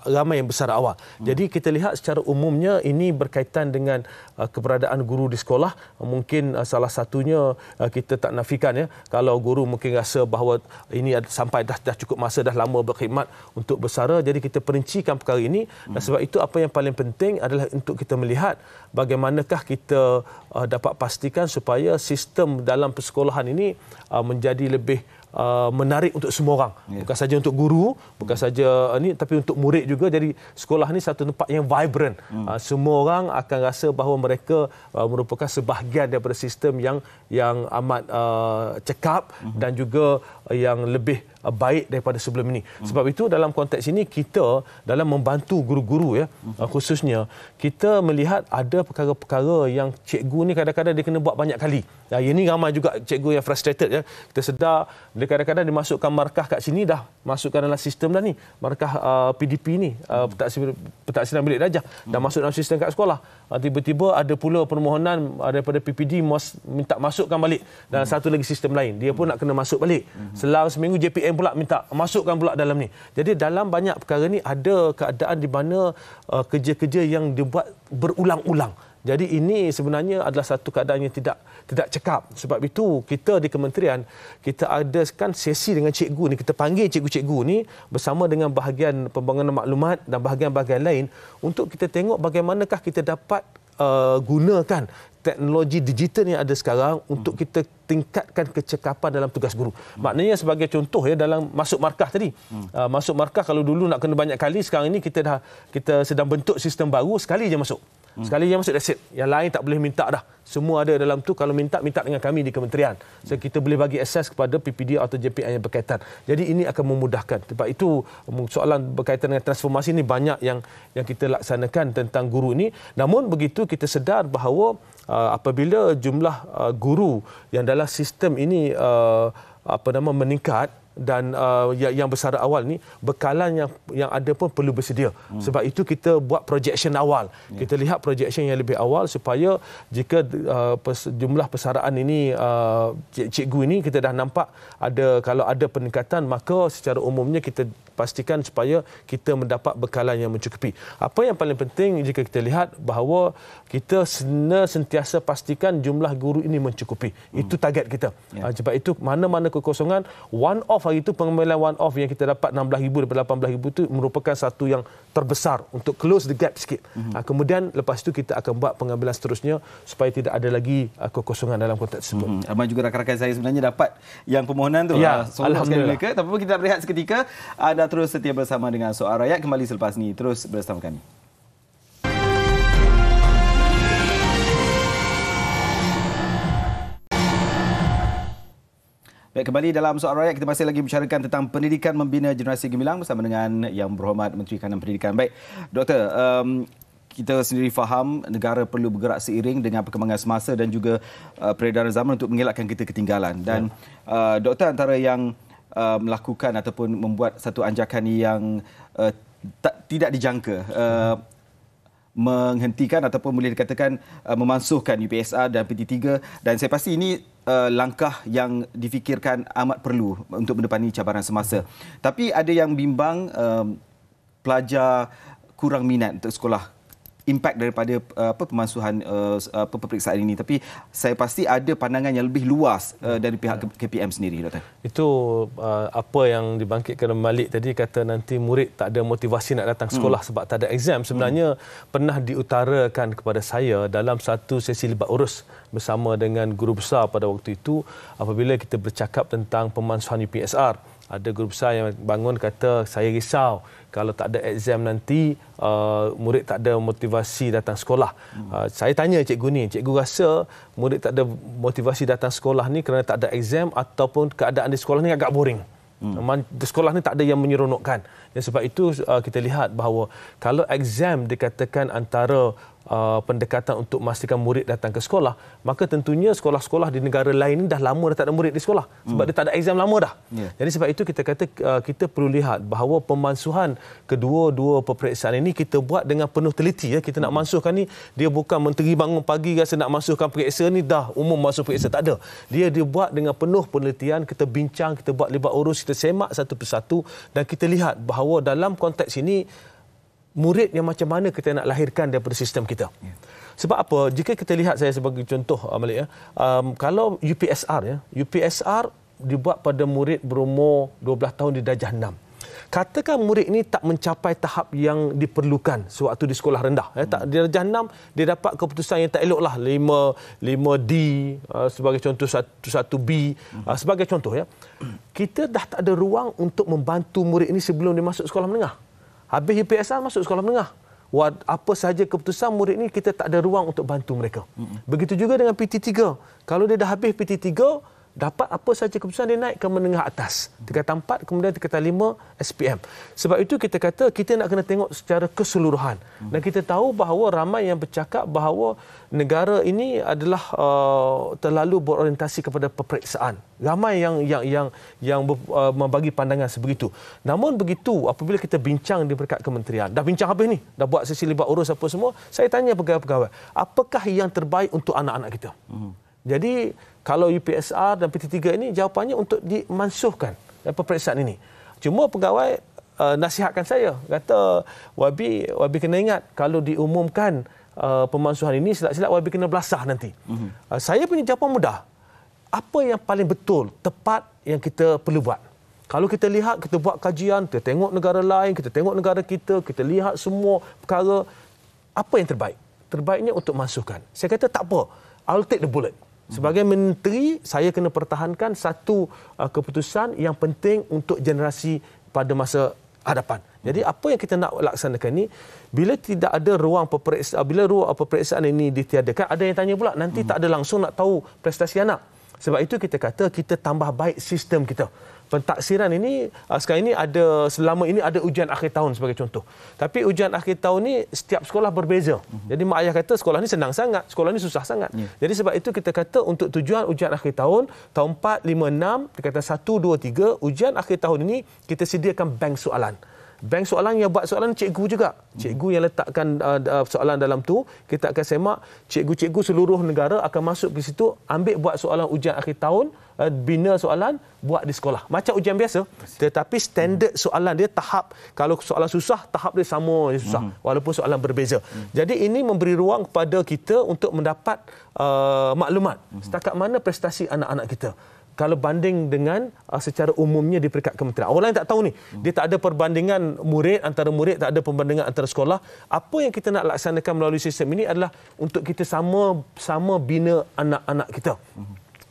ramai yang bersara awal. Jadi kita lihat secara umumnya ini berkaitan dengan keberadaan guru di sekolah. Mungkin salah satunya kita tak nafikan kalau guru mungkin rasa bahawa ini sampai dah cukup masa, dah lama berkhidmat untuk bersara. Jadi kita perincikan perkara ini dan sebab itu apa yang paling penting adalah untuk kita melihat bagaimanakah kita dapat pastikan supaya sistem dalam persekolahan ini menjadi lebih menarik untuk semua orang. Bukan saja untuk guru, bukan saja ini, tapi untuk murid juga. Jadi sekolah ini satu tempat yang vibrant. Semua orang akan rasa bahawa mereka merupakan sebahagian daripada sistem yang amat cekap dan juga yang lebih baik daripada sebelum ini. Sebab itu dalam konteks ini kita dalam membantu guru-guru khususnya kita melihat ada perkara-perkara yang cikgu ni kadang-kadang dia kena buat banyak kali. Ini ramai juga cikgu yang frustrated Kita sedar dia kadang-kadang dimasukkan markah kat sini dah masukkan dalam sistem dah ni. Markah PDP ni pentaksiran bilik darjah dah masuk dalam sistem kat sekolah. Tiba-tiba ada pula permohonan daripada PPD minta masukkan balik dalam satu lagi sistem lain. Dia pun nak kena masuk balik. Selang seminggu JPM pula minta masukkan pula dalam ni. Jadi dalam banyak perkara ni ada keadaan di mana kerja-kerja yang dibuat berulang-ulang Jadi ini sebenarnya adalah satu keadaan yang tidak cekap. Sebab itu kita di kementerian kita adakan sesi dengan cikgu ni, kita panggil cikgu-cikgu ni bersama dengan bahagian pembangunan maklumat dan bahagian-bahagian lain untuk kita tengok bagaimanakah kita dapat gunakan teknologi digital yang ada sekarang untuk kita tingkatkan kecekapan dalam tugas guru. Maknanya sebagai contoh ya, dalam masuk markah tadi. Masuk markah kalau dulu nak kena banyak kali, sekarang ini kita sedang bentuk sistem baru, sekali je masuk. Sekali je masuk, that's it. Yang lain tak boleh minta dah. Semua ada dalam tu, kalau minta dengan kami di kementerian. So kita boleh bagi akses kepada PPD atau JPI yang berkaitan. Jadi ini akan memudahkan. Sebab itu soalan berkaitan dengan transformasi ini banyak yang kita laksanakan tentang guru ini. Namun begitu kita sedar bahawa apabila jumlah guru yang dalam sistem ini meningkat dan yang bersara awal ni, bekalan yang ada pun perlu bersedia. Sebab itu kita buat projection awal. Kita lihat projection yang lebih awal supaya jika jumlah persaraan ini cikgu ini kita dah nampak kalau ada peningkatan, maka secara umumnya kita pastikan supaya kita mendapat bekalan yang mencukupi. Apa yang paling penting jika kita lihat bahawa kita sentiasa pastikan jumlah guru ini mencukupi. Itu target kita. Sebab itu mana-mana kekosongan, one off hari itu, pengambilan one off yang kita dapat 16,000 daripada 18,000 itu merupakan satu yang terbesar untuk close the gap sikit. Kemudian lepas itu kita akan buat pengambilan seterusnya supaya tidak ada lagi kekosongan dalam konteks tersebut. Ramai juga rakan-rakan saya sebenarnya dapat yang permohonan tu. Ya, alhamdulillah. Tapi pun kita berehat seketika. Anda terus setia bersama dengan Soal Rakyat kembali selepas ini. Terus bersama kami. Baik, kembali dalam Soal Rakyat, kita masih lagi bicarakan tentang pendidikan membina generasi gemilang bersama dengan Yang Berhormat Menteri Kanan Pendidikan. Baik, Doktor, kita sendiri faham negara perlu bergerak seiring dengan perkembangan semasa dan juga peredaran zaman untuk mengelakkan kita ketinggalan. Dan Doktor antara yang melakukan ataupun membuat satu anjakan yang tidak dijangka, menghentikan ataupun boleh dikatakan memansuhkan UPSR dan PT3, dan saya pasti ini langkah yang difikirkan amat perlu untuk mendepani cabaran semasa. Tapi ada yang bimbang pelajar kurang minat untuk sekolah, impak daripada pemansuhan peperiksaan ini. Tapi saya pasti ada pandangan yang lebih luas dari pihak KPM sendiri, Doktor. Itu apa yang dibangkitkan Malik tadi, kata nanti murid tak ada motivasi nak datang sekolah sebab tak ada exam. Sebenarnya pernah diutarakan kepada saya dalam satu sesi libat urus bersama dengan guru besar pada waktu itu apabila kita bercakap tentang pemansuhan UPSR. Ada guru besar yang bangun kata, saya risau kalau tak ada exam nanti murid tak ada motivasi datang sekolah. Saya tanya cikgu ni, cikgu rasa murid tak ada motivasi datang sekolah ni kerana tak ada exam ataupun keadaan di sekolah ni agak boring? Di sekolah ni tak ada yang menyeronokkan. Dan sebab itu kita lihat bahawa kalau exam dikatakan antara pendekatan untuk memastikan murid datang ke sekolah, maka tentunya sekolah-sekolah di negara lain dah lama dah tak ada murid di sekolah sebab dia tak ada exam lama dah. Jadi sebab itu kita kata kita perlu lihat bahawa pemansuhan kedua-dua peperiksaan ini kita buat dengan penuh teliti. Kita nak mansuhkan ni, dia bukan menteri bangun pagi rasa nak mansuhkan periksa ni dah umum masuk periksa, tak ada. Dia buat dengan penuh penelitian, kita bincang, kita buat libat urus, kita semak satu persatu dan kita lihat bahawa dalam konteks ini murid yang macam mana kita nak lahirkan daripada sistem kita. Sebab apa? Jika kita lihat, saya sebagai contoh Malik, kalau UPSR UPSR dibuat pada murid berumur 12 tahun di darjah 6. Katakan murid ini tak mencapai tahap yang diperlukan sewaktu di sekolah rendah. Di darjah 6 dia dapat keputusan yang tak eloklah, 5D sebagai contoh, 1B sebagai contoh ya. Kita dah tak ada ruang untuk membantu murid ini sebelum dia masuk sekolah menengah. Habis UPSR masuk sekolah menengah. Apa sahaja keputusan murid ni kita tak ada ruang untuk bantu mereka. Begitu juga dengan PT3. Kalau dia dah habis PT3, dapat apa sahaja keputusan, dia naik ke menengah atas. Tingkatan 4, kemudian tingkatan 5 SPM. Sebab itu kita kata kita nak kena tengok secara keseluruhan. Dan kita tahu bahawa ramai yang bercakap bahawa negara ini adalah terlalu berorientasi kepada peperiksaan. Ramai yang membagi pandangan sebegitu. Namun begitu, apabila kita bincang di peringkat kementerian, dah bincang habis ni, dah buat sesi libat urus apa semua, saya tanya pegawai-pegawai, apakah yang terbaik untuk anak-anak kita? Jadi kalau UPSR dan PT3 ini jawapannya untuk dimansuhkan peperiksaan ini. Cuma pegawai nasihatkan saya, kata Wabi kena ingat kalau diumumkan pemansuhan ini silap-silap YB kena belasah nanti. Saya punya jawapan mudah. Apa yang paling betul, tepat yang kita perlu buat? Kalau kita lihat, kita buat kajian, kita tengok negara lain, kita tengok negara kita lihat semua perkara, apa yang terbaik? Terbaiknya untuk masukkan. Saya kata tak apa, I'll take the bullet. Sebagai menteri, saya kena pertahankan satu keputusan yang penting untuk generasi pada masa hadapan. Jadi apa yang kita nak laksanakan ni, bila tidak ada ruang peperiksaan, bila ruang peperiksaan ini ditiadakan, ada yang tanya pula, nanti tak ada langsung nak tahu prestasi anak. Sebab itu kita kata kita tambah baik sistem kita. Pentaksiran ini sekarang ini ada, selama ini ada ujian akhir tahun sebagai contoh. Tapi ujian akhir tahun ni setiap sekolah berbeza. Jadi mak ayah kata sekolah ni senang sangat, sekolah ni susah sangat. Jadi sebab itu kita kata untuk tujuan ujian akhir tahun 4, 5, 6, kita kata 1, 2, 3, ujian akhir tahun ini kita sediakan bank soalan. Bank soalan yang buat soalan cikgu juga. Cikgu yang letakkan soalan dalam tu, kita akan semak cikgu-cikgu seluruh negara akan masuk ke situ, ambil buat soalan ujian akhir tahun, bina soalan, buat di sekolah. Macam ujian biasa, tetapi standard soalan dia tahap, kalau soalan susah, tahap dia sama susah, walaupun soalan berbeza. Jadi ini memberi ruang kepada kita untuk mendapat maklumat setakat mana prestasi anak-anak kita. Kalau banding dengan secara umumnya di peringkat kementerian. Orang lain tak tahu ni. Dia tak ada perbandingan murid, tak ada perbandingan antara sekolah. Apa yang kita nak laksanakan melalui sistem ini adalah untuk kita sama bina anak-anak kita.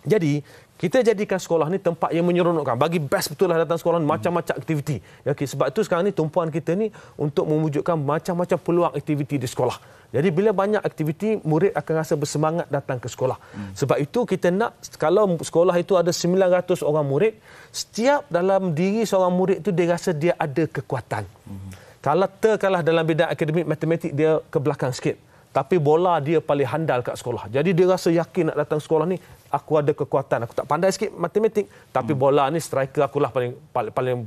Jadi, kita jadikan sekolah ni tempat yang menyeronokkan. Bagi best betul lah datang sekolah ni, macam-macam aktiviti. Okay, sebab itu sekarang ni tumpuan kita ni untuk mewujudkan macam-macam peluang aktiviti di sekolah. Jadi bila banyak aktiviti, murid akan rasa bersemangat datang ke sekolah. Sebab itu kita nak, kalau sekolah itu ada 900 orang murid, setiap dalam diri seorang murid itu dia rasa dia ada kekuatan. Kalau terkalah dalam bidang akademik matematik, dia ke belakang sikit. Tapi bola dia paling handal kat sekolah. Jadi dia rasa yakin nak datang sekolah ni, aku ada kekuatan. Aku tak pandai sikit matematik, tapi bola ni striker akulah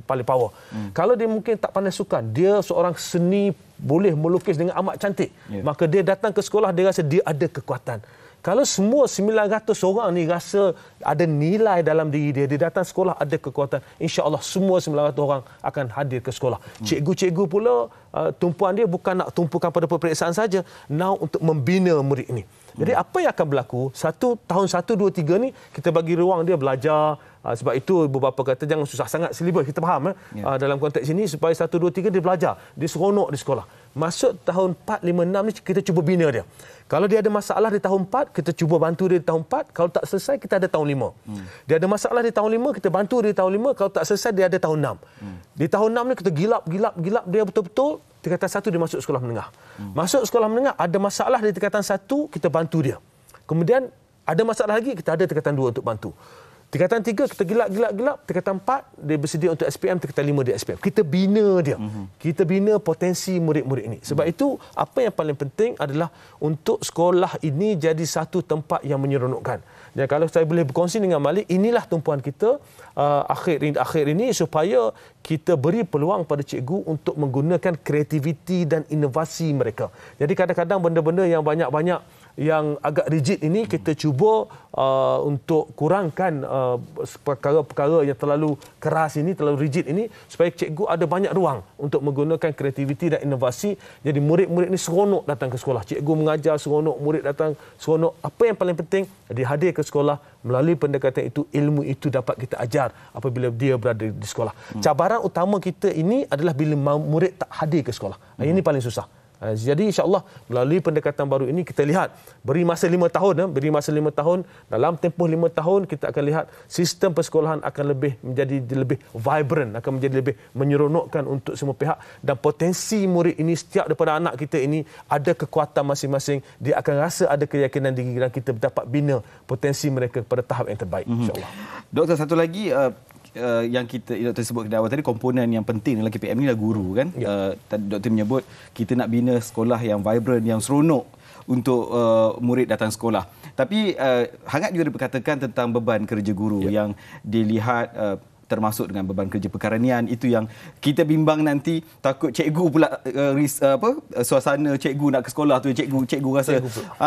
paling power. Kalau dia mungkin tak pandai sukan, dia seorang seni, boleh melukis dengan amat cantik. Maka dia datang ke sekolah, dia rasa dia ada kekuatan. Kalau semua 900 orang ni rasa ada nilai dalam diri dia, dia datang sekolah ada kekuatan, insya-Allah semua 900 orang akan hadir ke sekolah. Cikgu-cikgu pula tumpuan dia bukan nak tumpukan pada peperiksaan saja, now untuk membina murid ini. Jadi apa yang akan berlaku? Tahun 1, 2, 3 ni kita bagi ruang dia belajar. Sebab itu beberapa kata jangan susah sangat silibus, kita faham dalam konteks ini, supaya 1, 2, 3 dia belajar, dia seronok di sekolah. Masuk tahun 4, 5, 6 ni kita cuba bina dia. Kalau dia ada masalah di tahun 4, kita cuba bantu dia di tahun 4. Kalau tak selesai, kita ada tahun 5. Dia ada masalah di tahun 5, kita bantu dia di tahun 5. Kalau tak selesai, dia ada tahun 6. Di tahun 6 ni kita gilap dia betul-betul. Tingkatan 1 dia masuk sekolah menengah. Masuk sekolah menengah, ada masalah di tingkatan 1, kita bantu dia. Kemudian ada masalah lagi, kita ada tingkatan 2 untuk bantu. Tingkatan 3 kita gilap. Tingkatan 4 dia bersedia untuk SPM, tingkatan 5 dia SPM. Kita bina dia. Kita bina potensi murid-murid ini. Sebab itu apa yang paling penting adalah untuk sekolah ini jadi satu tempat yang menyeronokkan. Dan kalau saya boleh berkongsi dengan Malik, inilah tumpuan kita akhir ini supaya kita beri peluang pada cikgu untuk menggunakan kreativiti dan inovasi mereka. Jadi kadang-kadang benda-benda yang banyak-banyak yang agak rigid ini kita cuba untuk kurangkan perkara-perkara yang terlalu keras ini, terlalu rigid ini, supaya cikgu ada banyak ruang untuk menggunakan kreativiti dan inovasi. Jadi murid-murid ini seronok datang ke sekolah. Cikgu mengajar seronok, murid datang seronok. Apa yang paling penting, dia hadir ke sekolah, melalui pendekatan itu, ilmu itu dapat kita ajar apabila dia berada di sekolah. Cabaran utama kita ini adalah bila murid tak hadir ke sekolah. Ini paling susah. Jadi insya-Allah melalui pendekatan baru ini kita lihat, beri masa 5 tahun, dalam tempoh 5 tahun kita akan lihat sistem persekolahan akan menjadi lebih vibrant, akan menjadi lebih menyeronokkan untuk semua pihak, dan potensi murid ini, setiap daripada anak kita ini ada kekuatan masing-masing, dia akan rasa ada keyakinan diri dan kita dapat bina potensi mereka pada tahap yang terbaik, insya-Allah. Doktor, satu lagi yang doktor sebut di awal tadi, komponen yang penting dalam KPM ni adalah guru, kan? Doktor menyebut kita nak bina sekolah yang vibrant, yang seronok untuk murid datang sekolah. Tapi hangat juga diperkatakan tentang beban kerja guru yang dilihat termasuk dengan beban kerja perkaranian. Itu yang kita bimbang nanti, takut cikgu pula suasana cikgu nak ke sekolah tu, cikgu rasa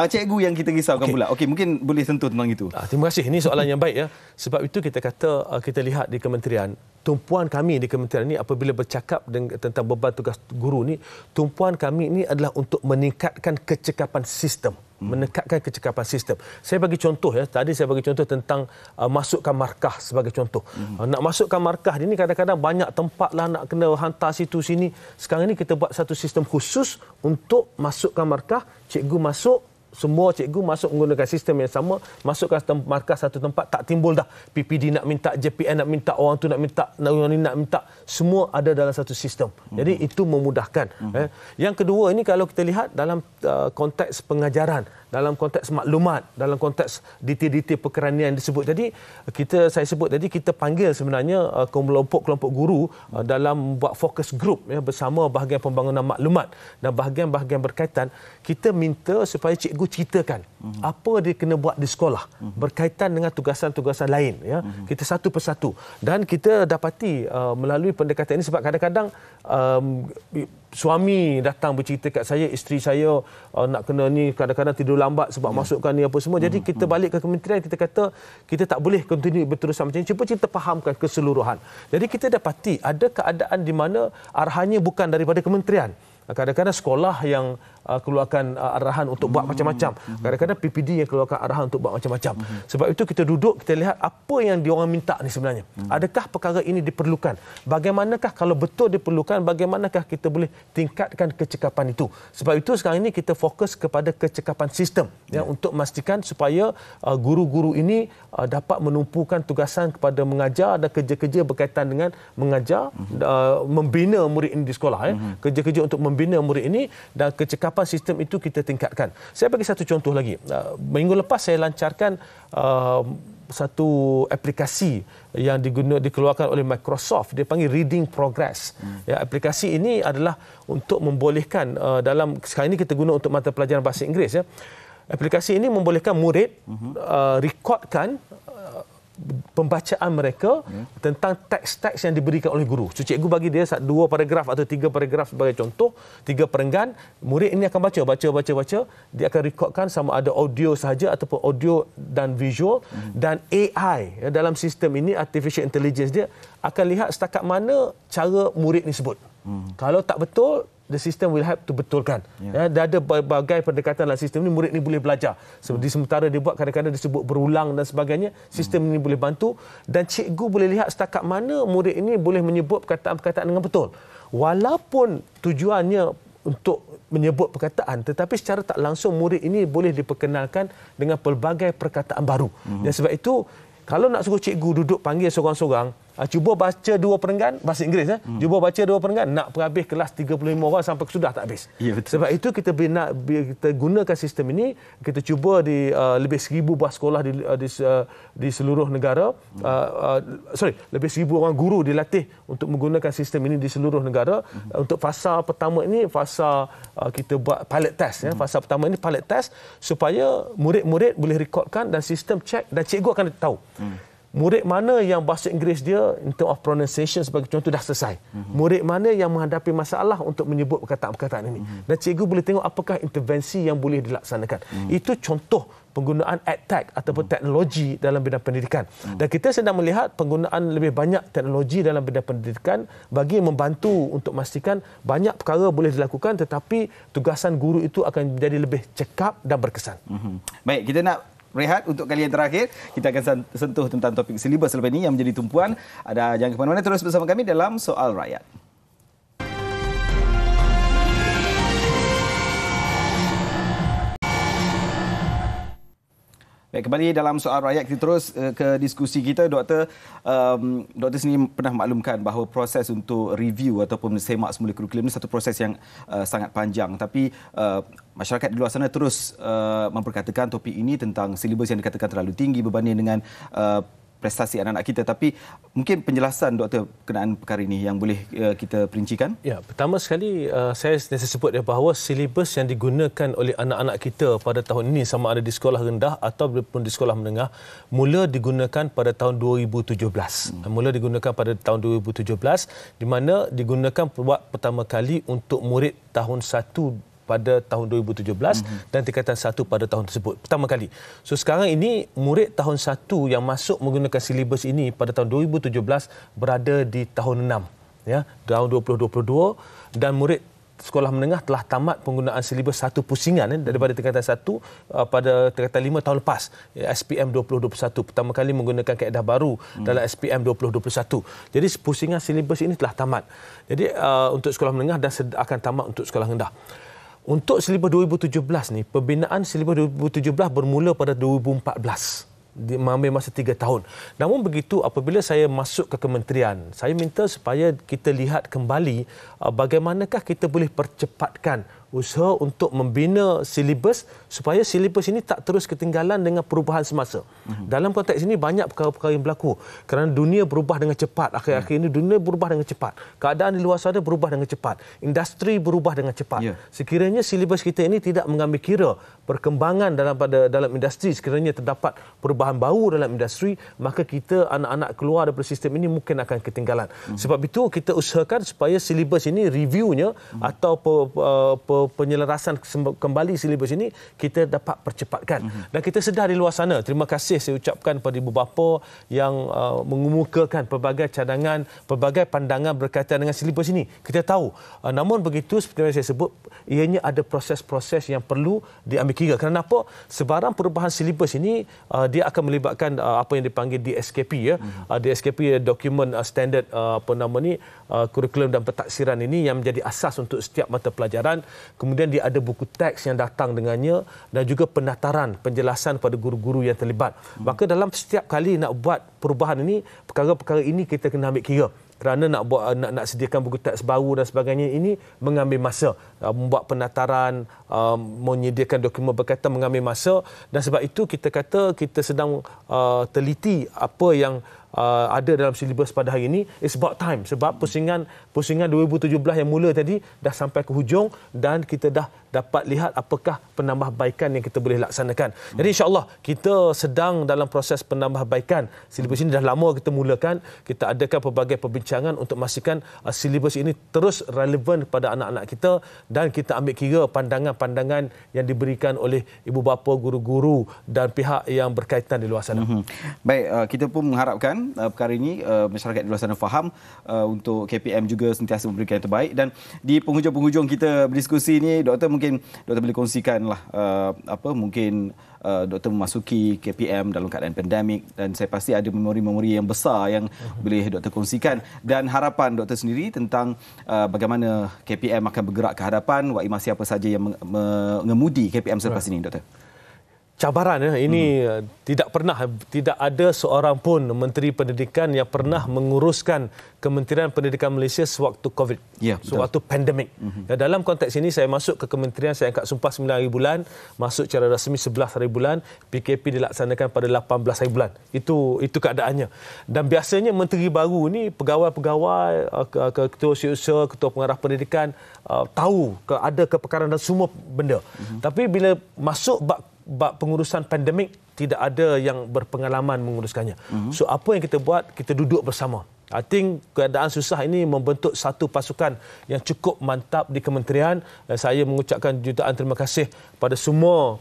cikgu yang kita risaukan pula. Okey, mungkin boleh sentuh tentang itu. Terima kasih. Ini soalan yang baik ya. Sebab itu kita kata, kita lihat di kementerian, tumpuan kami di kementerian ini apabila bercakap tentang beban tugas guru ni, tumpuan kami ini adalah untuk meningkatkan kecekapan sistem. Menekatkan kecekapan sistem. Saya bagi contoh ya, tadi saya bagi contoh tentang masukkan markah sebagai contoh. Nak masukkan markah ini kadang-kadang banyak tempat lah nak kena hantar situ sini. Sekarang ini kita buat satu sistem khusus untuk masukkan markah, cikgu masuk, semua cikgu masuk menggunakan sistem yang sama, masukkan markah satu tempat, tak timbul dah PPD nak minta, JPN nak minta, orang tu nak minta, orang ni nak minta, semua ada dalam satu sistem. Jadi itu memudahkan. Yang kedua ini kalau kita lihat dalam konteks pengajaran, dalam konteks maklumat, dalam konteks detail-detail perkeranian disebut tadi, saya sebut tadi, kita panggil sebenarnya kelompok-kelompok guru dalam buat fokus group ya, bersama bahagian pembangunan maklumat dan bahagian-bahagian berkaitan. Kita minta supaya cikgu ceritakan apa dia kena buat di sekolah berkaitan dengan tugasan-tugasan lain ya. Kita satu persatu, dan kita dapati melalui pendekatan ini, sebab kadang-kadang suami datang bercerita kat saya, isteri saya nak kena ni, kadang-kadang tidur lambat sebab masukkan ni apa semua. Jadi kita balik ke kementerian, kita kata kita tak boleh continue berterusan macam ni, cuba kita fahamkan keseluruhan. Jadi kita dapati ada keadaan di mana arahannya bukan daripada kementerian. Kadang-kadang sekolah yang keluarkan arahan untuk buat macam-macam. Kadang-kadang PPD yang keluarkan arahan untuk buat macam-macam. Sebab itu kita duduk, kita lihat apa yang diorang minta ni sebenarnya. Adakah perkara ini diperlukan? Bagaimanakah kalau betul diperlukan, bagaimanakah kita boleh tingkatkan kecekapan itu? Sebab itu sekarang ini kita fokus kepada kecekapan sistem ya, untuk memastikan supaya guru-guru ini dapat menumpukan tugasan kepada mengajar dan kerja-kerja berkaitan dengan mengajar, membina murid ini di sekolah ya. Kerja-kerja untuk membina murid ini dan kecekapan sistem itu kita tingkatkan. Saya bagi satu contoh lagi. Minggu lepas saya lancarkan satu aplikasi yang dikeluarkan oleh Microsoft. Dia panggil Reading Progress. Ya, aplikasi ini adalah untuk membolehkan sekarang ini kita guna untuk mata pelajaran bahasa Inggeris ya. Aplikasi ini membolehkan murid rekodkan pembacaan mereka tentang teks-teks yang diberikan oleh guru. So, cikgu bagi dia 2 paragraf atau 3 paragraf sebagai contoh, 3 perenggan, murid ini akan baca, dia akan rekodkan sama ada audio sahaja ataupun audio dan visual, dan AI ya, dalam sistem ini, artificial intelligence dia akan lihat setakat mana cara murid ni sebut. Kalau tak betul, the system will help to betulkan. Ya, ada berbagai pendekatan dalam sistem ini, murid ini boleh belajar. Sementara dia buat, kadang-kadang disebut berulang dan sebagainya, sistem ini boleh bantu, dan cikgu boleh lihat setakat mana murid ini boleh menyebut perkataan-perkataan dengan betul. Walaupun tujuannya untuk menyebut perkataan, tetapi secara tak langsung murid ini boleh diperkenalkan dengan pelbagai perkataan baru. Dan sebab itu, kalau nak suruh cikgu duduk panggil seorang-seorang, cuba baca 2 perenggan bahasa Inggeris cuba baca 2 perenggan, nak habis kelas 35 orang sampai sudah tak habis. Ya, sebab itu kita gunakan sistem ini, kita cuba di lebih 1000 buah sekolah di seluruh negara, lebih 1000 orang guru dilatih untuk menggunakan sistem ini di seluruh negara. Untuk fasa pertama ini, kita buat pilot test ya. Fasa pertama ini pilot test supaya murid-murid boleh rekodkan dan sistem check, dan cikgu akan tahu murid mana yang bahasa Inggeris dia in term of pronunciation sebagai contoh dah selesai. Murid mana yang menghadapi masalah untuk menyebut perkataan-perkataan ini. Dan cikgu boleh tengok apakah intervensi yang boleh dilaksanakan. Itu contoh penggunaan EdTech ataupun teknologi dalam bidang pendidikan. Dan kita sedang melihat penggunaan lebih banyak teknologi dalam bidang pendidikan bagi membantu untuk memastikan banyak perkara boleh dilakukan, tetapi tugasan guru itu akan menjadi lebih cekap dan berkesan. Baik, kita nak rehat untuk kali yang terakhir. Kita akan sentuh tentang topik silibus selepas ini yang menjadi tumpuan. Jangan ke mana-mana, terus bersama kami dalam Soal Rakyat. Baik, kembali dalam Soal Rakyat, kita terus ke diskusi kita. Doktor sendiri pernah maklumkan bahawa proses untuk review ataupun semak semula kurikulum ini satu proses yang sangat panjang. Tapi masyarakat di luar sana terus memperkatakan topik ini tentang silibus yang dikatakan terlalu tinggi berbanding dengan prestasi anak-anak kita, tapi mungkin penjelasan doktor berkenaan perkara ini yang boleh kita perincikan. Ya, pertama sekali saya sebut bahawa silibus yang digunakan oleh anak-anak kita pada tahun ini, sama ada di sekolah rendah ataupun di sekolah menengah, mula digunakan pada tahun 2017. Mula digunakan pada tahun 2017, di mana digunakan buat pertama kali untuk murid tahun 1 pada tahun 2017 dan tingkatan 1 pada tahun tersebut. Pertama kali. So sekarang ini murid tahun 1 yang masuk menggunakan silibus ini pada tahun 2017 berada di tahun 6, ya, tahun 2022, dan murid sekolah menengah telah tamat penggunaan silibus satu pusingan daripada tingkatan 1 pada tingkatan 5 tahun lepas, SPM 2021. Pertama kali menggunakan kaedah baru dalam SPM 2021. Jadi pusingan silibus ini telah tamat. Jadi untuk sekolah menengah dan akan tamat untuk sekolah rendah. Untuk silibus 2017 ni, pembinaan silibus 2017 bermula pada 2014. Mengambil masa 3 tahun. Namun begitu, apabila saya masuk ke kementerian, saya minta supaya kita lihat kembali bagaimanakah kita boleh percepatkan usaha untuk membina silibus supaya silibus ini tak terus ketinggalan dengan perubahan semasa. Dalam konteks ini banyak perkara-perkara yang berlaku kerana dunia berubah dengan cepat. Akhir-akhir ini dunia berubah dengan cepat. Keadaan di luar sana berubah dengan cepat. Industri berubah dengan cepat. Sekiranya silibus kita ini tidak mengambil kira perkembangan dalam industri, sekiranya terdapat perubahan baru dalam industri, maka kita anak-anak keluar daripada sistem ini mungkin akan ketinggalan. Sebab itu kita usahakan supaya silibus ini reviewnya atau penyelarasan kembali silibus ini kita dapat percepatkan. Dan kita sedar di luar sana, terima kasih saya ucapkan pada ibu bapa yang mengemukakan pelbagai cadangan, pelbagai pandangan berkaitan dengan silibus ini. Kita tahu. Namun begitu, seperti yang saya sebut, ianya ada proses-proses yang perlu diambil kira. Kerana apa? Sebarang perubahan silibus ini dia akan melibatkan apa yang dipanggil DSKP, ya. DSKP, dokumen standard kurikulum dan pentaksiran ini yang menjadi asas untuk setiap mata pelajaran. Kemudian dia ada buku teks yang datang dengannya dan juga pendaftaran, penjelasan pada guru-guru yang terlibat. Maka dalam setiap kali nak buat perubahan ini, perkara-perkara ini kita kena ambil kira. Kerana nak sediakan buku teks baru dan sebagainya ini mengambil masa. Membuat pendaftaran, menyediakan dokumen berkaitan mengambil masa, dan sebab itu kita kata kita sedang teliti apa yang ada dalam silibus pada hari ini. It's about time, sebab pusingan 2017 yang mula tadi dah sampai ke hujung dan kita dah dapat lihat apakah penambahbaikan yang kita boleh laksanakan. Jadi insya-Allah kita sedang dalam proses penambahbaikan. Silibus ini dah lama kita mulakan. Kita adakan pelbagai perbincangan untuk memastikan silibus ini terus relevan kepada anak-anak kita dan kita ambil kira pandangan-pandangan yang diberikan oleh ibu bapa, guru-guru dan pihak yang berkaitan di luar sana. Baik, kita pun mengharapkan perkara ini masyarakat di luar sana faham untuk KPM juga sentiasa memberikan yang terbaik. Dan di penghujung-penghujung kita berdiskusi ini, doktor, mungkin doktor boleh kongsikanlah mungkin doktor memasuki KPM dalam keadaan pandemik, dan saya pasti ada memori-memori yang besar yang boleh doktor kongsikan, dan harapan doktor sendiri tentang bagaimana KPM akan bergerak ke hadapan, waktu apa saja yang mengemudi KPM selepas ini, doktor. Cabaran ini tidak ada seorang pun Menteri Pendidikan yang pernah menguruskan Kementerian Pendidikan Malaysia sewaktu COVID, sewaktu pandemik. Dalam konteks ini saya masuk ke kementerian, saya angkat sumpah 9 hari bulan, masuk secara rasmi 11 hari bulan, PKP dilaksanakan pada 18 hari bulan. Itu keadaannya. Dan biasanya menteri baru ni, pegawai-pegawai, ketua siusaha, ketua pengarah pendidikan tahu ada kepakaran dan semua benda. Tapi bila masuk bab pengurusan pandemik, tidak ada yang berpengalaman menguruskannya. So apa yang kita buat? Kita duduk bersama. I think keadaan susah ini membentuk satu pasukan yang cukup mantap di kementerian. Dan saya mengucapkan jutaan terima kasih pada semua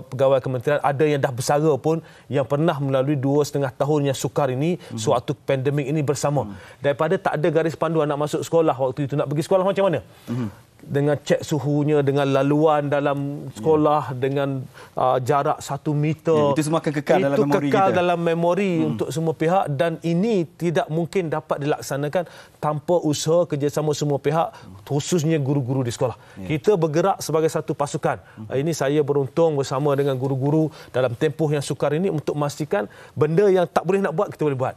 pegawai kementerian. Ada yang dah bersara pun, yang pernah melalui 2,5 tahun yang sukar ini, suatu pandemik ini bersama. Daripada tak ada garis pandu anak masuk sekolah waktu itu, nak pergi sekolah macam mana? Dengan cek suhunya, dengan laluan dalam sekolah, dengan jarak 1 meter. Itu semua akan kekal dalam memori kita. Itu kekal dalam memori untuk semua pihak, dan ini tidak mungkin dapat dilaksanakan tanpa usaha kerjasama semua pihak, khususnya guru-guru di sekolah. Kita bergerak sebagai satu pasukan. Ini saya beruntung bersama dengan guru-guru dalam tempoh yang sukar ini untuk memastikan benda yang tak boleh nak buat, kita boleh buat.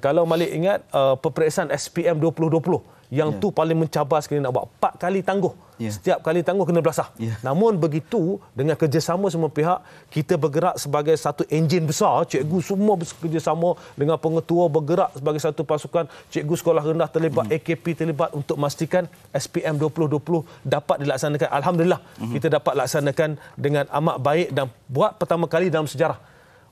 Kalau Malik ingat peperiksaan SPM 2020 Yang tu paling mencabar sekali nak buat. 4 kali tangguh. Setiap kali tangguh kena belasah. Namun begitu, dengan kerjasama semua pihak, kita bergerak sebagai satu enjin besar. Cikgu semua bekerjasama dengan pengetua, bergerak sebagai satu pasukan. Cikgu sekolah rendah terlibat, AKP terlibat untuk memastikan SPM 2020 dapat dilaksanakan. Alhamdulillah, kita dapat laksanakan dengan amat baik dan buat pertama kali dalam sejarah.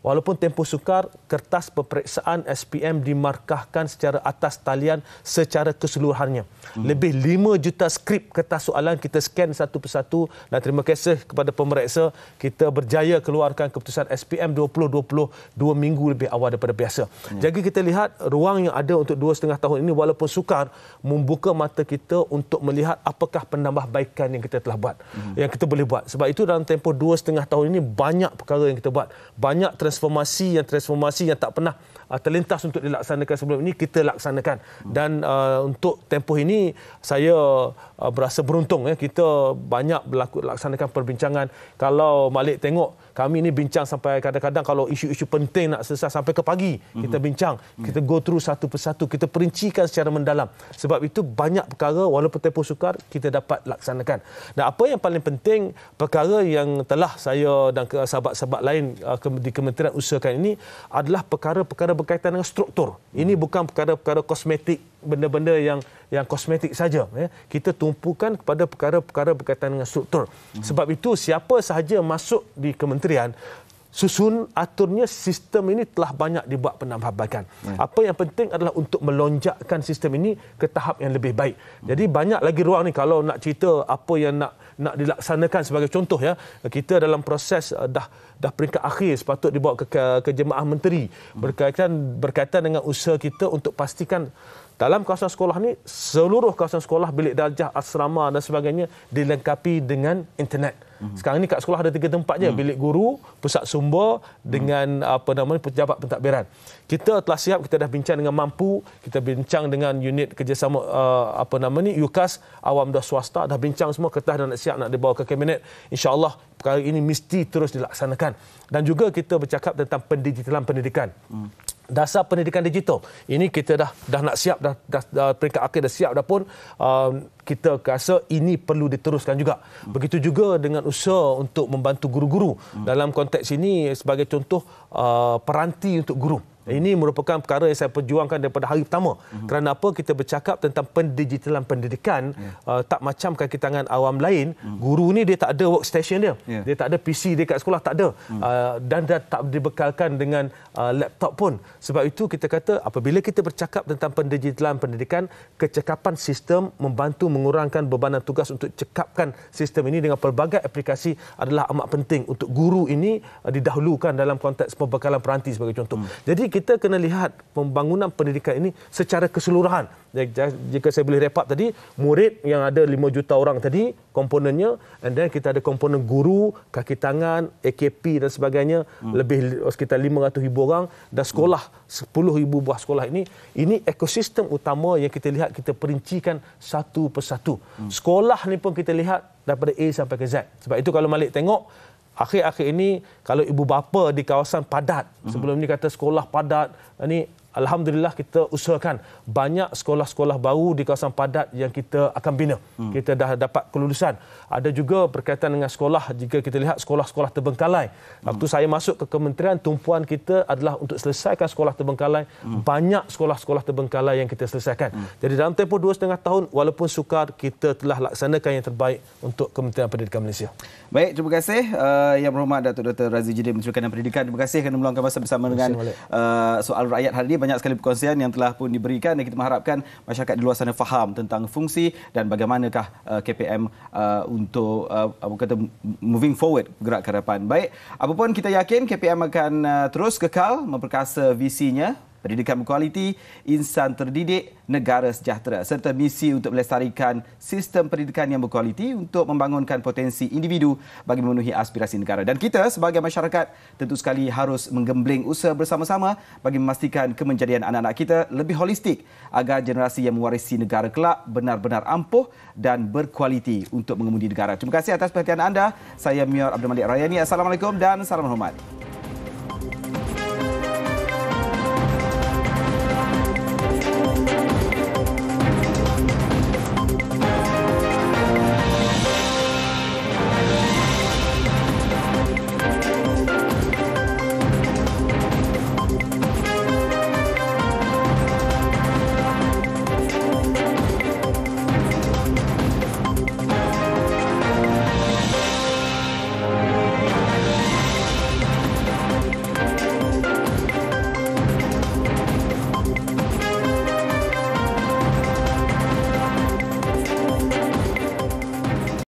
Walaupun tempoh sukar, kertas peperiksaan SPM dimarkahkan secara atas talian secara keseluruhannya. Lebih 5 juta skrip kertas soalan kita scan satu persatu dan terima kasih kepada pemeriksa, kita berjaya keluarkan keputusan SPM 2020 2 minggu lebih awal daripada biasa. Jadi kita lihat ruang yang ada untuk 2,5 tahun ini walaupun sukar membuka mata kita untuk melihat apakah penambahbaikan yang kita telah buat, yang kita boleh buat. Sebab itu dalam tempoh 2,5 tahun ini banyak perkara yang kita buat. Banyak transformasi yang tak pernah terlintas untuk dilaksanakan sebelum ini kita laksanakan. Dan untuk tempoh ini saya berasa beruntung kita banyak laksanakan perbincangan. Kalau Malik tengok kami ni bincang sampai kadang-kadang kalau isu-isu penting nak selesai sampai ke pagi kita bincang, kita go through satu persatu, kita perincikan secara mendalam. Sebab itu banyak perkara walaupun tempoh sukar kita dapat laksanakan. Dan apa yang paling penting, perkara yang telah saya dan sahabat-sahabat lain di kementerian usahakan ini adalah perkara-perkara berkaitan dengan struktur. Ini bukan perkara-perkara kosmetik, benda-benda yang kosmetik saja. Kita tumpukan kepada perkara-perkara berkaitan dengan struktur. Sebab itu siapa sahaja masuk di kementerian, susun aturnya sistem ini telah banyak dibuat penambahbaikan. Apa yang penting adalah untuk melonjakkan sistem ini ke tahap yang lebih baik. Jadi banyak lagi ruang ni kalau nak cerita apa yang nak dilaksanakan. Sebagai contoh kita dalam proses dah peringkat akhir sepatut dibawa ke jemaah menteri berkaitan dengan usaha kita untuk pastikan dalam kawasan sekolah ni seluruh kawasan sekolah, bilik darjah, asrama dan sebagainya dilengkapi dengan internet. Sekarang ni kat sekolah ada 3 tempat je, bilik guru, pusat sumber dengan pejabat pentadbiran. Kita telah siap, kita dah bincang dengan Mampu, kita bincang dengan unit kerjasama UKAS, awam dan swasta, dah bincang semua, kertas dah nak siap nak dibawa ke kabinet. InsyaAllah perkara ini mesti terus dilaksanakan. Dan juga kita bercakap tentang pendigitalan pendidikan. Dasar pendidikan digital ini kita dah nak siap, dah peringkat akhir dah siap dah pun, kita rasa ini perlu diteruskan juga. Begitu juga dengan usaha untuk membantu guru-guru. Dalam konteks ini sebagai contoh peranti untuk guru. Ini merupakan perkara yang saya perjuangkan daripada hari pertama. Kerana apa? Kita bercakap tentang pendigitalan pendidikan, tak macam kaki tangan awam lain. Guru ni dia tak ada workstation dia. Dia tak ada PC dia kat sekolah, tak ada. Dan dia tak dibekalkan dengan laptop pun. Sebab itu kita kata apabila kita bercakap tentang pendigitalan pendidikan, kecekapan sistem membantu mengurangkan bebanan tugas untuk cekapkan sistem ini dengan pelbagai aplikasi adalah amat penting untuk guru ini didahulukan dalam konteks pembekalan peranti sebagai contoh. Jadi kita kena lihat pembangunan pendidikan ini secara keseluruhan. Jika saya boleh wrap up tadi, murid yang ada 5 juta orang tadi, komponennya, and then kita ada komponen guru, kaki tangan, AKP dan sebagainya, lebih sekitar 500,000 orang, dan sekolah, 10,000 buah sekolah ini ekosistem utama yang kita lihat, kita perincikan satu persatu. Sekolah ni pun kita lihat daripada A sampai ke Z. Sebab itu kalau Malik tengok, akhir-akhir ini kalau ibu bapa di kawasan padat, sebelum ni kata sekolah padat, ini alhamdulillah kita usahakan banyak sekolah-sekolah baru di kawasan padat yang kita akan bina. Kita dah dapat kelulusan. Ada juga berkaitan dengan sekolah, jika kita lihat sekolah-sekolah terbengkalai. Waktu saya masuk ke kementerian, tumpuan kita adalah untuk selesaikan sekolah terbengkalai. Banyak sekolah-sekolah terbengkalai yang kita selesaikan. Jadi dalam tempoh 2,5 tahun, walaupun sukar, kita telah laksanakan yang terbaik untuk Kementerian Pendidikan Malaysia. Baik, terima kasih Yang Berhormat Datuk Dr. Razzie Jidin, Menteri Kanan Pendidikan. Terima kasih kerana meluangkan masa bersama dengan Soal Rakyat hari ini. Banyak sekali perkongsian yang telah pun diberikan dan kita mengharapkan masyarakat di luar sana faham tentang fungsi dan bagaimanakah KPM untuk moving forward, bergerak ke depan. Baik, apapun kita yakin KPM akan terus kekal memperkasa visinya, pendidikan berkualiti, insan terdidik, negara sejahtera, serta misi untuk melestarikan sistem pendidikan yang berkualiti untuk membangunkan potensi individu bagi memenuhi aspirasi negara. Dan kita sebagai masyarakat tentu sekali harus menggembling usaha bersama-sama bagi memastikan kemenjadian anak-anak kita lebih holistik agar generasi yang mewarisi negara kelak benar-benar ampuh dan berkualiti untuk mengemudi negara. Terima kasih atas perhatian anda. Saya Mior Abdul Malik Rayani. Assalamualaikum dan salam hormat.